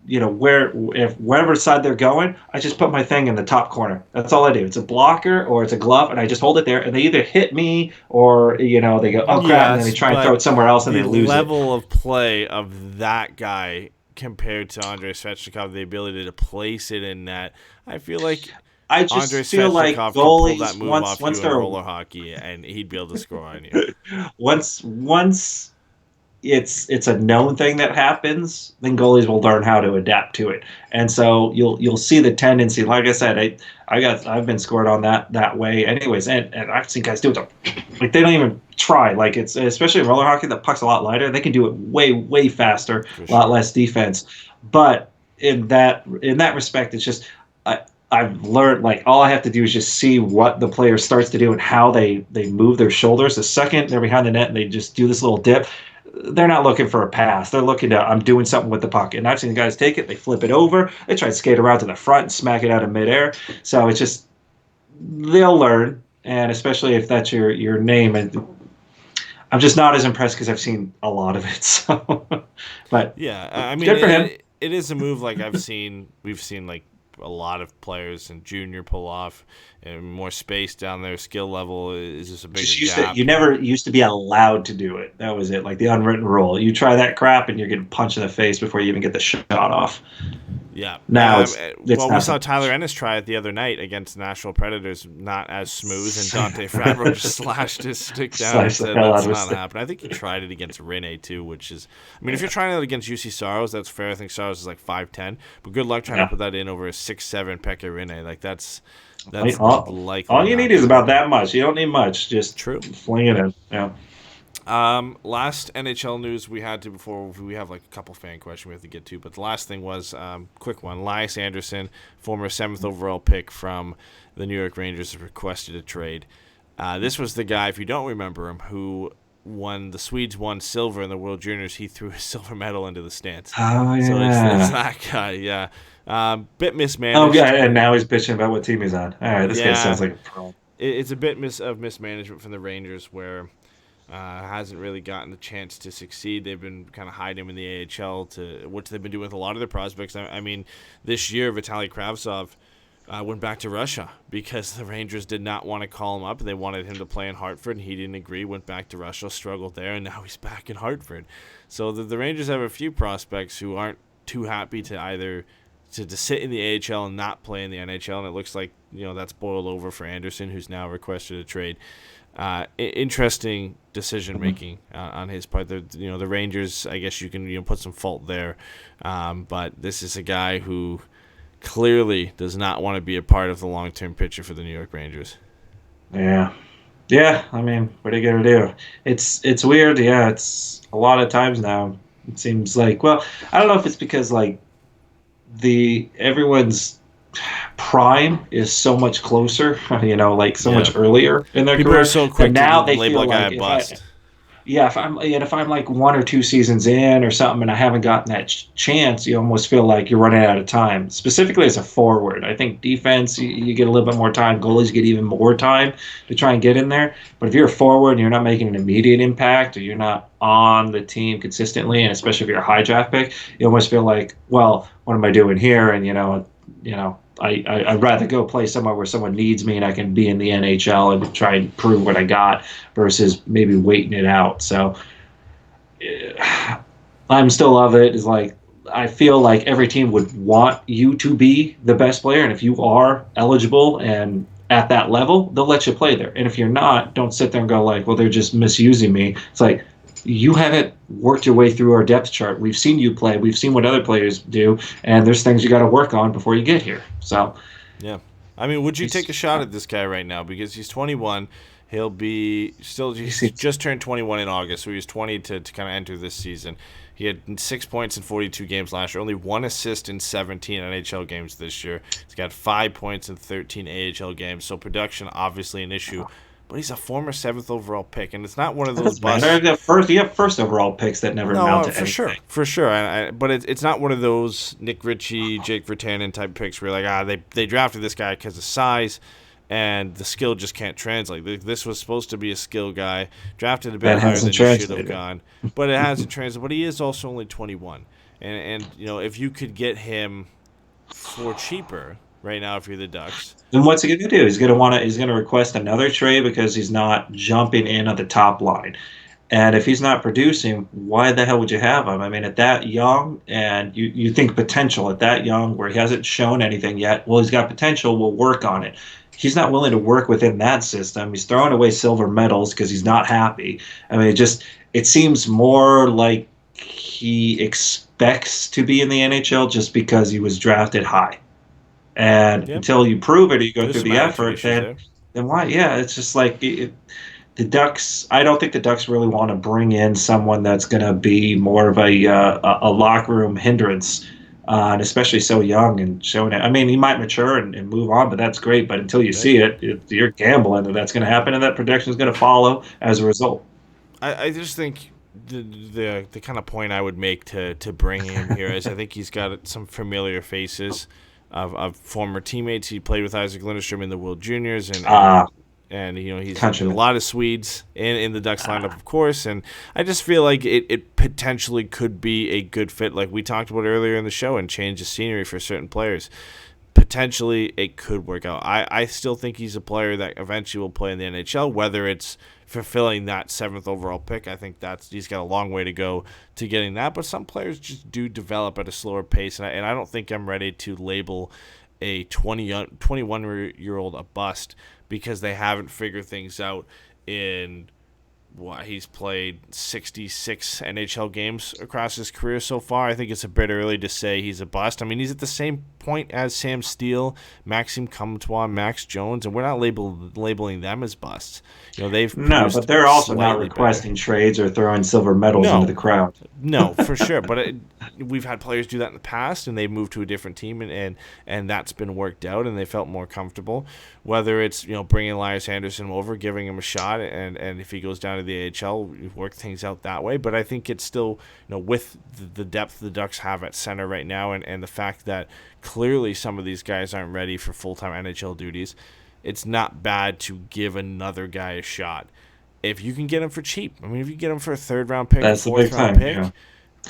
S5: wherever side they're going, I just put my thing in the top corner. That's all I do. It's a blocker or it's a glove, and I just hold it there. And they either hit me or they go, oh crap, and then they
S4: Yes,
S5: try and throw
S4: but
S5: it somewhere else and
S4: the
S5: they lose it.
S4: level of play of that guy compared to Andrei Svechnikov, the ability to place it in net, I feel like
S5: I just
S4: Andrei
S5: feel like
S4: Svechnikov could pull
S5: goalies
S4: that move off
S5: once
S4: you in
S5: they're
S4: roller hockey, and he'd be able to score on you.
S5: once it's a known thing that happens, then goalies will learn how to adapt to it. And so you'll see the tendency. Like I said, I've been scored on that way anyways, and I've seen guys do it. Like they don't even try. Like it's especially in roller hockey, the puck's a lot lighter. They can do it way faster, a lot less defense. But in that respect, it's just I've learned like all I have to do is just see what the player starts to do and how they move their shoulders. The second they're behind the net and they just do this little dip, they're not looking for a pass. They're looking to I'm doing something with the puck. And I've seen the guys take it, they flip it over, they try to skate around to the front and smack it out of midair. So it's just they'll learn, and especially if that's your name. And I'm just not as impressed because I've seen a lot of it. So, but
S4: Yeah, I mean,
S5: good for him.
S4: it is a move like we've seen like a lot of players in junior pull off, and more space down there. Skill level is just a bigger gap.
S5: You never used to be allowed to do it. That was it, like the unwritten rule. You try that crap and you're getting punched in the face before you even get the shot off.
S4: Yeah.
S5: Now
S4: we saw Tyler Ennis try it the other night against the Nashville Predators, not as smooth, and Dante Fabro just slashed his stick down and said that's not happening. I think he tried it against Rinne too, which is, I mean, if you're trying it against UC Saros, that's fair. I think Saros is like 5'10", but good luck trying to put that in over a 6'7" Pekka Rinne. Like that's likely.
S5: All you need is about that much. You don't need much. Just
S4: True.
S5: fling it in. Yeah.
S4: Last NHL news we had to before we have like a couple fan questions we have to get to, but the last thing was quick one. Elias Anderson, former 7th overall pick from the New York Rangers, requested a trade. This was the guy, if you don't remember him, who the Swedes won silver in the World Juniors. He threw his silver medal into the stands.
S5: Oh yeah.
S4: So it's that guy. Yeah. Bit mismanaged.
S5: Oh yeah, and now he's bitching about what team he's on. All right, this guy sounds like a pro.
S4: It's a bit of mismanagement from the Rangers where. Hasn't really gotten the chance to succeed. They've been kind of hiding him in the AHL, which they've been doing with a lot of their prospects. I mean, this year, Vitaly Kravtsov went back to Russia because the Rangers did not want to call him up. They wanted him to play in Hartford, and he didn't agree, went back to Russia, struggled there, and now he's back in Hartford. So the Rangers have a few prospects who aren't too happy to either to sit in the AHL and not play in the NHL, and it looks like that's boiled over for Anderson, who's now requested a trade. Interesting decision making on his part. The Rangers, I guess you can put some fault there, but this is a guy who clearly does not want to be a part of the long term picture for the New York Rangers.
S5: Yeah. I mean, what are you gonna do? It's weird. Yeah, it's a lot of times now. It seems like, well, I don't know if it's because like everyone's prime is so much closer, like so much earlier in their
S4: People
S5: career.
S4: are so quick
S5: now
S4: to
S5: they
S4: label
S5: feel
S4: a guy
S5: like
S4: a bust.
S5: if I'm like 1 or 2 seasons in or something and I haven't gotten that chance, you almost feel like you're running out of time. Specifically as a forward, I think defense you get a little bit more time. Goalies get even more time to try and get in there. But if you're a forward and you're not making an immediate impact or you're not on the team consistently, and especially if you're a high draft pick, you almost feel like, well, what am I doing here? And I'd rather go play somewhere where someone needs me and I can be in the NHL and try and prove what I got versus maybe waiting it out. So I'm still of it. Is like I feel like every team would want you to be the best player, and if you are eligible and at that level, they'll let you play there. And if you're not, don't sit there and go like, well, they're just misusing me. It's like, you haven't worked your way through our depth chart. We've seen you play. We've seen what other players do, and there's things you got to work on before you get here. So,
S4: yeah. I mean, would you take a shot at this guy right now? Because he's 21. He'll be he's just turned 21 in August, so he's 20 to kind of enter this season. He had 6 points in 42 games last year, only 1 assist in 17 NHL games this year. He's got 5 points in 13 AHL games, so production obviously an issue. but he's a former 7th overall pick, and it's not one of
S5: That
S4: those
S5: doesn't matter.
S4: busts.
S5: You have first overall picks that never amount to anything.
S4: For sure. But it's not one of those Nick Ritchie, Jake Virtanen type picks where you're like, they drafted this guy because of size, and the skill just can't translate. This was supposed to be a skill guy, drafted a bit
S5: That
S4: higher
S5: hasn't
S4: than he should have
S5: translated.
S4: gone, but it hasn't translated. But he is also only 21, and if you could get him for cheaper right now, if you're the Ducks.
S5: Then what's he going to do? He's going to request another trade because he's not jumping in at the top line. And if he's not producing, why the hell would you have him? I mean, at that young, and you think potential at that young where he hasn't shown anything yet. Well, he's got potential. We'll work on it. He's not willing to work within that system. He's throwing away silver medals because he's not happy. I mean, it seems more like he expects to be in the NHL just because he was drafted high. And until you prove it, or you go through the effort, then why? Yeah, it's just like the Ducks. I don't think the Ducks really want to bring in someone that's going to be more of a locker room hindrance, and especially so young and showing it. I mean, he might mature and move on, but that's great. But until you see it, you're gambling that that's going to happen, and that production is going to follow as a result.
S4: I just think the kind of point I would make to bring him here is I think he's got some familiar faces of former teammates. He played with Isaac Lindstrom in the World Juniors, and he's a lot of Swedes in the Ducks lineup, of course. And I just feel like it potentially could be a good fit, like we talked about earlier in the show, and change the scenery for certain players. Potentially, it could work out. I still think he's a player that eventually will play in the NHL, whether it's fulfilling that 7th overall pick. I think he's got a long way to go to getting that. But some players just do develop at a slower pace, and I don't think I'm ready to label a 21-year-old a bust because they haven't figured things out in he's played 66 NHL games across his career so far. I think it's a bit early to say he's a bust. I mean, he's at the same point as Sam Steele, Maxime Comtois, Max Jones, and we're not labeling them as busts.
S5: But they're also not requesting trades or throwing silver medals into the crowd.
S4: No, for sure. But we've had players do that in the past, and they've moved to a different team, and that's been worked out, and they felt more comfortable. Whether it's bringing Elias Anderson over, giving him a shot, and if he goes down to the AHL, work things out that way. But I think it's still with the depth the Ducks have at center right now, and the fact that clearly some of these guys aren't ready for full-time NHL duties, it's not bad to give another guy a shot. If you can get him for cheap, I mean, if you get him for a 3rd-round pick,
S5: that's
S4: a 4th-round pick,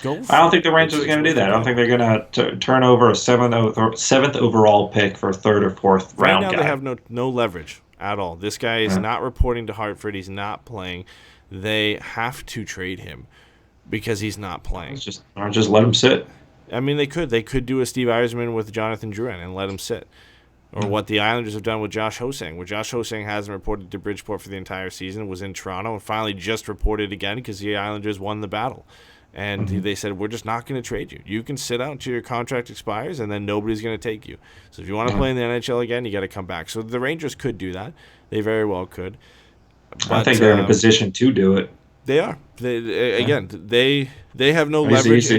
S4: go for it.
S5: I don't think the Rangers are going to do that. I don't think they're going to turn over a 7th overall pick for a 3rd or 4th round
S4: guy. Right now, they have no leverage at all. This guy is not reporting to Hartford. He's not playing. They have to trade him because he's not playing.
S5: Just let him sit.
S4: I mean, they could do a Steve Yzerman with Jonathan Drouin and let him sit. Or what the Islanders have done with Josh Hosang, where Josh Hosang hasn't reported to Bridgeport for the entire season, was in Toronto, and finally just reported again because the Islanders won the battle. And they said, we're just not going to trade you. You can sit out until your contract expires, and then nobody's going to take you. So if you want to play in the NHL again, you got to come back. So the Rangers could do that. They very well could. But,
S5: I think they're in a position to do it.
S4: They are. They have no leverage.
S5: We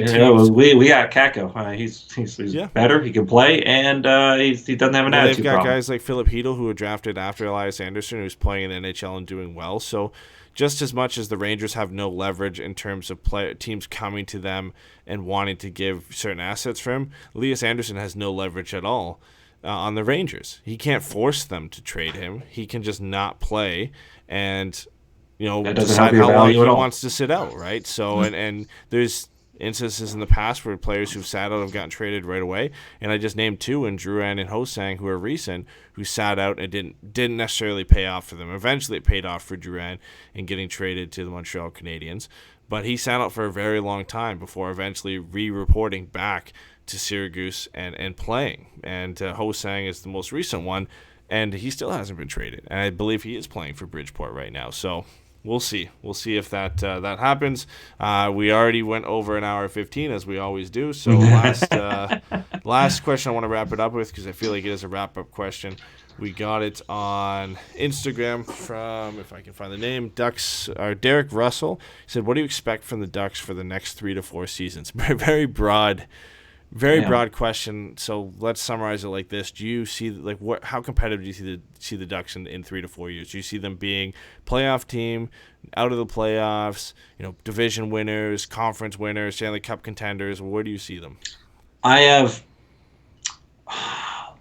S5: got Kakko. He's better. He can play, and he doesn't have an attitude
S4: They've got
S5: problem.
S4: guys like Philip Hedl, who were drafted after Elias Anderson, who's playing in the NHL and doing well. So just as much as the Rangers have no leverage in terms of teams coming to them and wanting to give certain assets for him, Elias Anderson has no leverage at all on the Rangers. He can't force them to trade him. He can just not play and decide how long he wants to sit out, right? So, and there's instances in the past where players who've sat out have gotten traded right away, and I just named 2 in Drouin and Hosang, who are recent, who sat out and didn't necessarily pay off for them. Eventually, it paid off for Drouin in getting traded to the Montreal Canadiens, but he sat out for a very long time before eventually re-reporting back to Syracuse and playing. And Hosang is the most recent one, and he still hasn't been traded. And I believe he is playing for Bridgeport right now. So we'll see. We'll see if that happens. We already went over an hour 15, as we always do. So last question I want to wrap it up with, because I feel like it is a wrap-up question. We got it on Instagram from, if I can find the name, Derek Russell. He said, what do you expect from the Ducks for the next 3 to 4 seasons? Very broad Very
S5: Yeah.
S4: broad question. So let's summarize it like this: do you see how competitive do you see the Ducks in 3 to 4 years? Do you see them being playoff team, out of the playoffs, division winners, conference winners, Stanley Cup contenders? Where do you see them?
S5: I have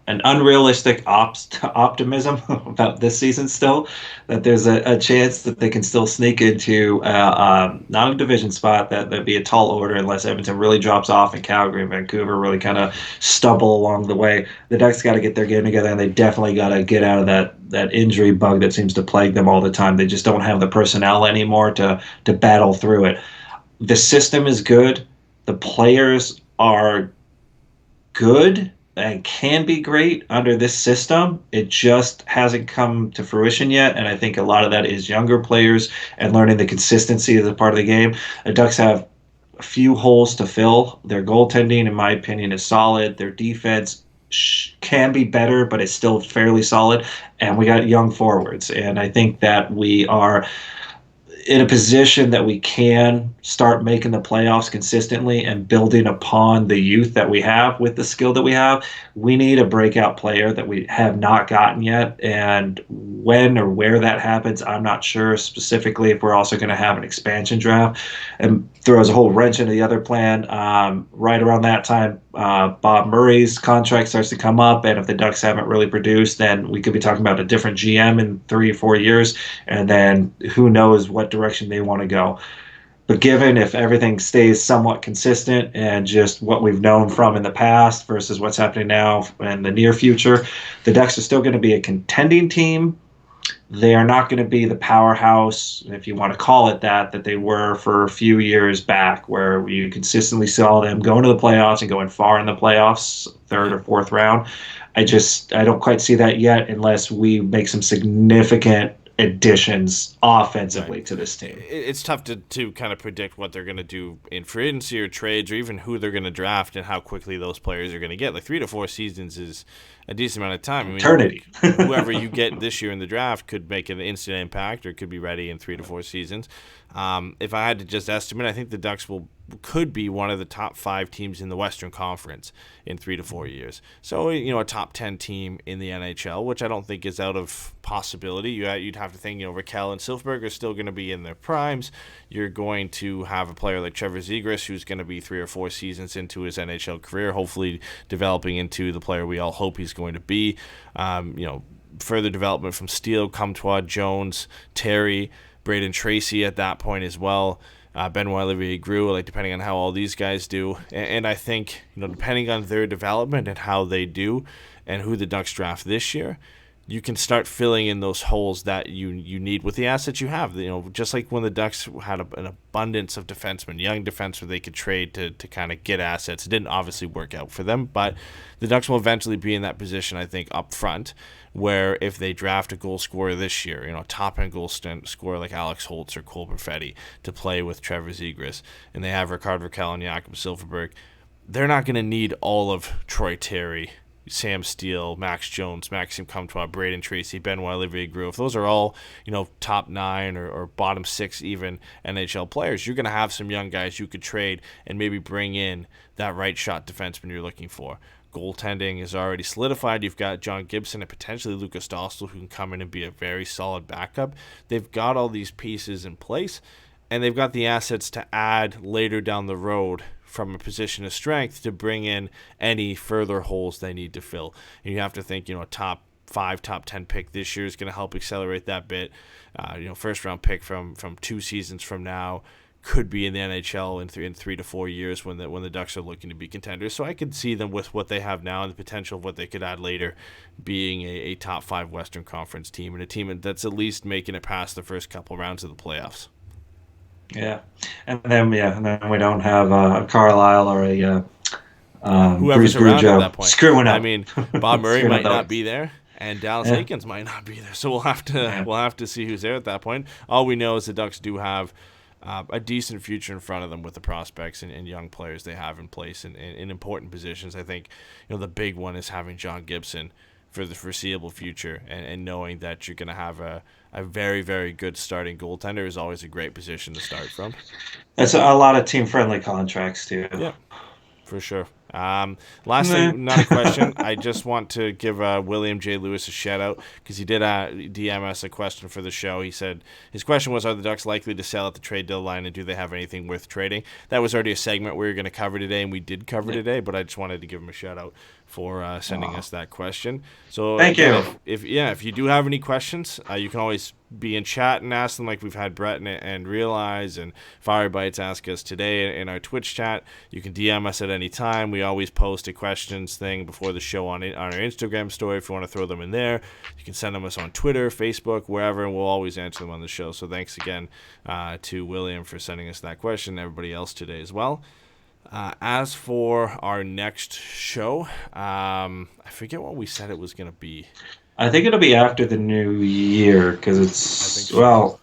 S5: an unrealistic optimism about this season still, that there's a chance that they can still sneak into not a division spot, that'd be a tall order unless Edmonton really drops off and Calgary and Vancouver really kind of stumble along the way. The Ducks got to get their game together, and they definitely got to get out of that injury bug that seems to plague them all the time. They just don't have the personnel anymore to battle through it. The system is good. The players are good and can be great under this system. It just hasn't come to fruition yet, and I think a lot of that is younger players and learning the consistency as a part of the game. The Ducks have a few holes to fill. Their goaltending, in my opinion, is solid. Their defense can be better, but it's still fairly solid, and we got young forwards, and I think that we are in a position that we can start making the playoffs consistently and building upon the youth that we have with the skill that we have. We need a breakout player that we have not gotten yet. And when or where that happens, I'm not sure specifically. If we're also going to have an expansion draft and throws a whole wrench into the other plan. Right around that time, Bob Murray's contract starts to come up. And if the Ducks haven't really produced, then we could be talking about a different GM in 3 or 4 years. And then who knows what direction they want to go. But given if everything stays somewhat consistent and just what we've known from in the past versus what's happening now in the near future, the Ducks are still going to be a contending team. They are not going to be the powerhouse, if you want to call it that they were for a few years back, where you consistently saw them going to the playoffs and going far in the playoffs, third or fourth round. I don't quite see that yet unless we make some significant additions offensively to this team.
S4: It's tough to kind of predict what they're going to do in free agency or trades, or even who they're going to draft and how quickly those players are going to get. Like 3 to 4 seasons is a decent amount of time. I mean,
S5: eternity.
S4: Whoever you get this year in the draft could make an instant impact or could be ready in 3 to 4 seasons. If I had to just estimate, I think the Ducks could be one of the top 5 teams in the Western Conference in 3 to 4 years. So, a top 10 team in the NHL, which I don't think is out of possibility. You'd have to think, Raquel and Silfverberg are still going to be in their primes. You're going to have a player like Trevor Zegras, who's going to be 3 or 4 seasons into his NHL career, hopefully developing into the player we all hope he's going to be. Further development from Steele, Comtois, Jones, Terry, Braden Tracy at that point as well. Benoit Olivier grew, depending on how all these guys do. And I think, depending on their development and how they do and who the Ducks draft this year, you can start filling in those holes that you need with the assets you have. Just like when the Ducks had an abundance of defensemen, young defensemen they could trade to kind of get assets. It didn't obviously work out for them, but the Ducks will eventually be in that position, I think, up front, where if they draft a goal scorer this year, a top-end goal scorer like Alex Holtz or Cole Perfetti to play with Trevor Zegras, and they have Rickard Rakell and Jakob Silfverberg, they're not going to need all of Troy Terry, Sam Steele, Max Jones, Maxime Comtois, Braden Tracy, Benoit Olivier Grew. If those are all, top 9 or bottom 6 even NHL players, you're going to have some young guys you could trade and maybe bring in that right shot defenseman you're looking for. Goaltending is already solidified. You've got John Gibson and potentially Lucas Dostal who can come in and be a very solid backup. They've got all these pieces in place, and they've got the assets to add later down the road from a position of strength to bring in any further holes they need to fill. And you have to think, top 5, top 10 pick this year is going to help accelerate that bit. First round pick from 2 seasons from now could be in the NHL in 3 to 4 years when the Ducks are looking to be contenders. So I could see them with what they have now and the potential of what they could add later being a top 5 Western Conference team, and a team that's at least making it past the first couple rounds of the playoffs.
S5: Yeah, and then we don't have a Carlisle or a
S4: whoever's
S5: Bruce
S4: around
S5: Boudreau
S4: at that point.
S5: screwing up.
S4: I mean, Bob Murray
S5: Screwing
S4: might
S5: up
S4: not be there, and Dallas Aikens might not be there. So we'll have to see who's there at that point. All we know is the Ducks do have a decent future in front of them with the prospects and young players they have in place in important positions. I think the big one is having John Gibson for the foreseeable future, and knowing that you're going to have a very, very good starting goaltender is always a great position to start from.
S5: That's a lot of team-friendly contracts too.
S4: Yeah, for sure. Last thing, not a question. I just want to give William J. Lewis a shout out because he did DM us a question for the show. He said his question was, are the Ducks likely to sell at the trade deadline, and do they have anything worth trading? That was already a segment we were going to cover today, and we did cover today, but I just wanted to give him a shout out for sending us that question. So
S5: thank you.
S4: If you do have any questions, you can always be in chat and ask them, like we've had Brett and Realize and Firebites ask us today in our Twitch chat. You can DM us at any time. We always post a questions thing before the show on our Instagram story if you want to throw them in there. You can send them us on Twitter, Facebook, wherever, and we'll always answer them on the show. So thanks again to William for sending us that question, and everybody else today as well. As for our next show, I forget what we said it was going to be.
S5: I think it'll be after the new year because it's
S4: so.
S5: Well,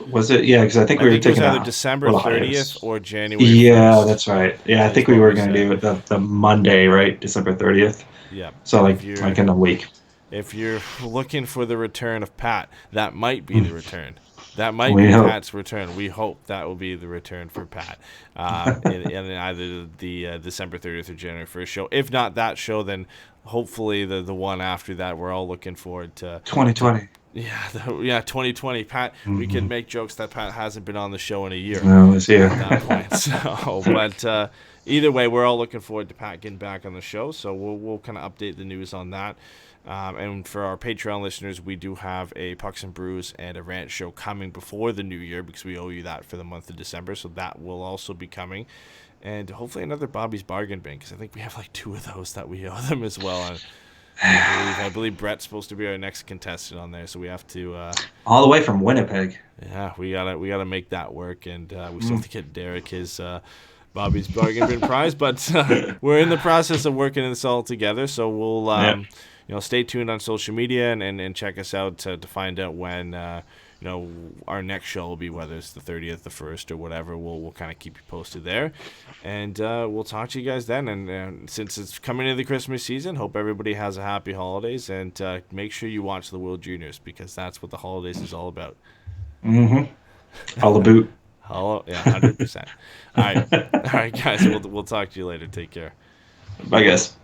S5: was it? Yeah, because I think we were taking
S4: it was either December 30th or January 1st.
S5: That's right. Yeah, I think we were going to do it the Monday, right? December 30th.
S4: Yeah.
S5: So like in a week.
S4: If you're looking for the return of Pat, that might be the return. That might be Pat's return. We hope that will be the return for Pat in either the December 30th or January 1st show. If not that show, then hopefully the one after that. We're all looking forward to
S5: 2020.
S4: Yeah, 2020. Pat, we could make jokes that Pat hasn't been on the show in a year.
S5: No, this year.
S4: At that point. So, but either way, we're all looking forward to Pat getting back on the show. So we'll kind of update the news on that. And for our Patreon listeners, we do have a Pucks and Brews and a Rant show coming before the new year because we owe you that for the month of December. So that will also be coming. And hopefully another Bobby's Bargain Bin because I think we have like 2 of those that we owe them as well. And I believe Brett's supposed to be our next contestant on there, so we have to
S5: all the way from Winnipeg.
S4: Yeah, we gotta make that work, and we still have to get Derek his Bobby's Bargain Bin prize, but we're in the process of working this all together. So we'll stay tuned on social media and check us out to find out when our next show will be, whether it's the 30th, the 1st, or whatever. We'll kind of keep you posted there. And we'll talk to you guys then. And since it's coming into the Christmas season, hope everybody has a happy holidays. And make sure you watch the World Juniors because that's what the holidays is all about.
S5: Mm-hmm. All about.
S4: Yeah, 100%. All right, guys. We'll talk to you later. Take care.
S5: Bye, guys.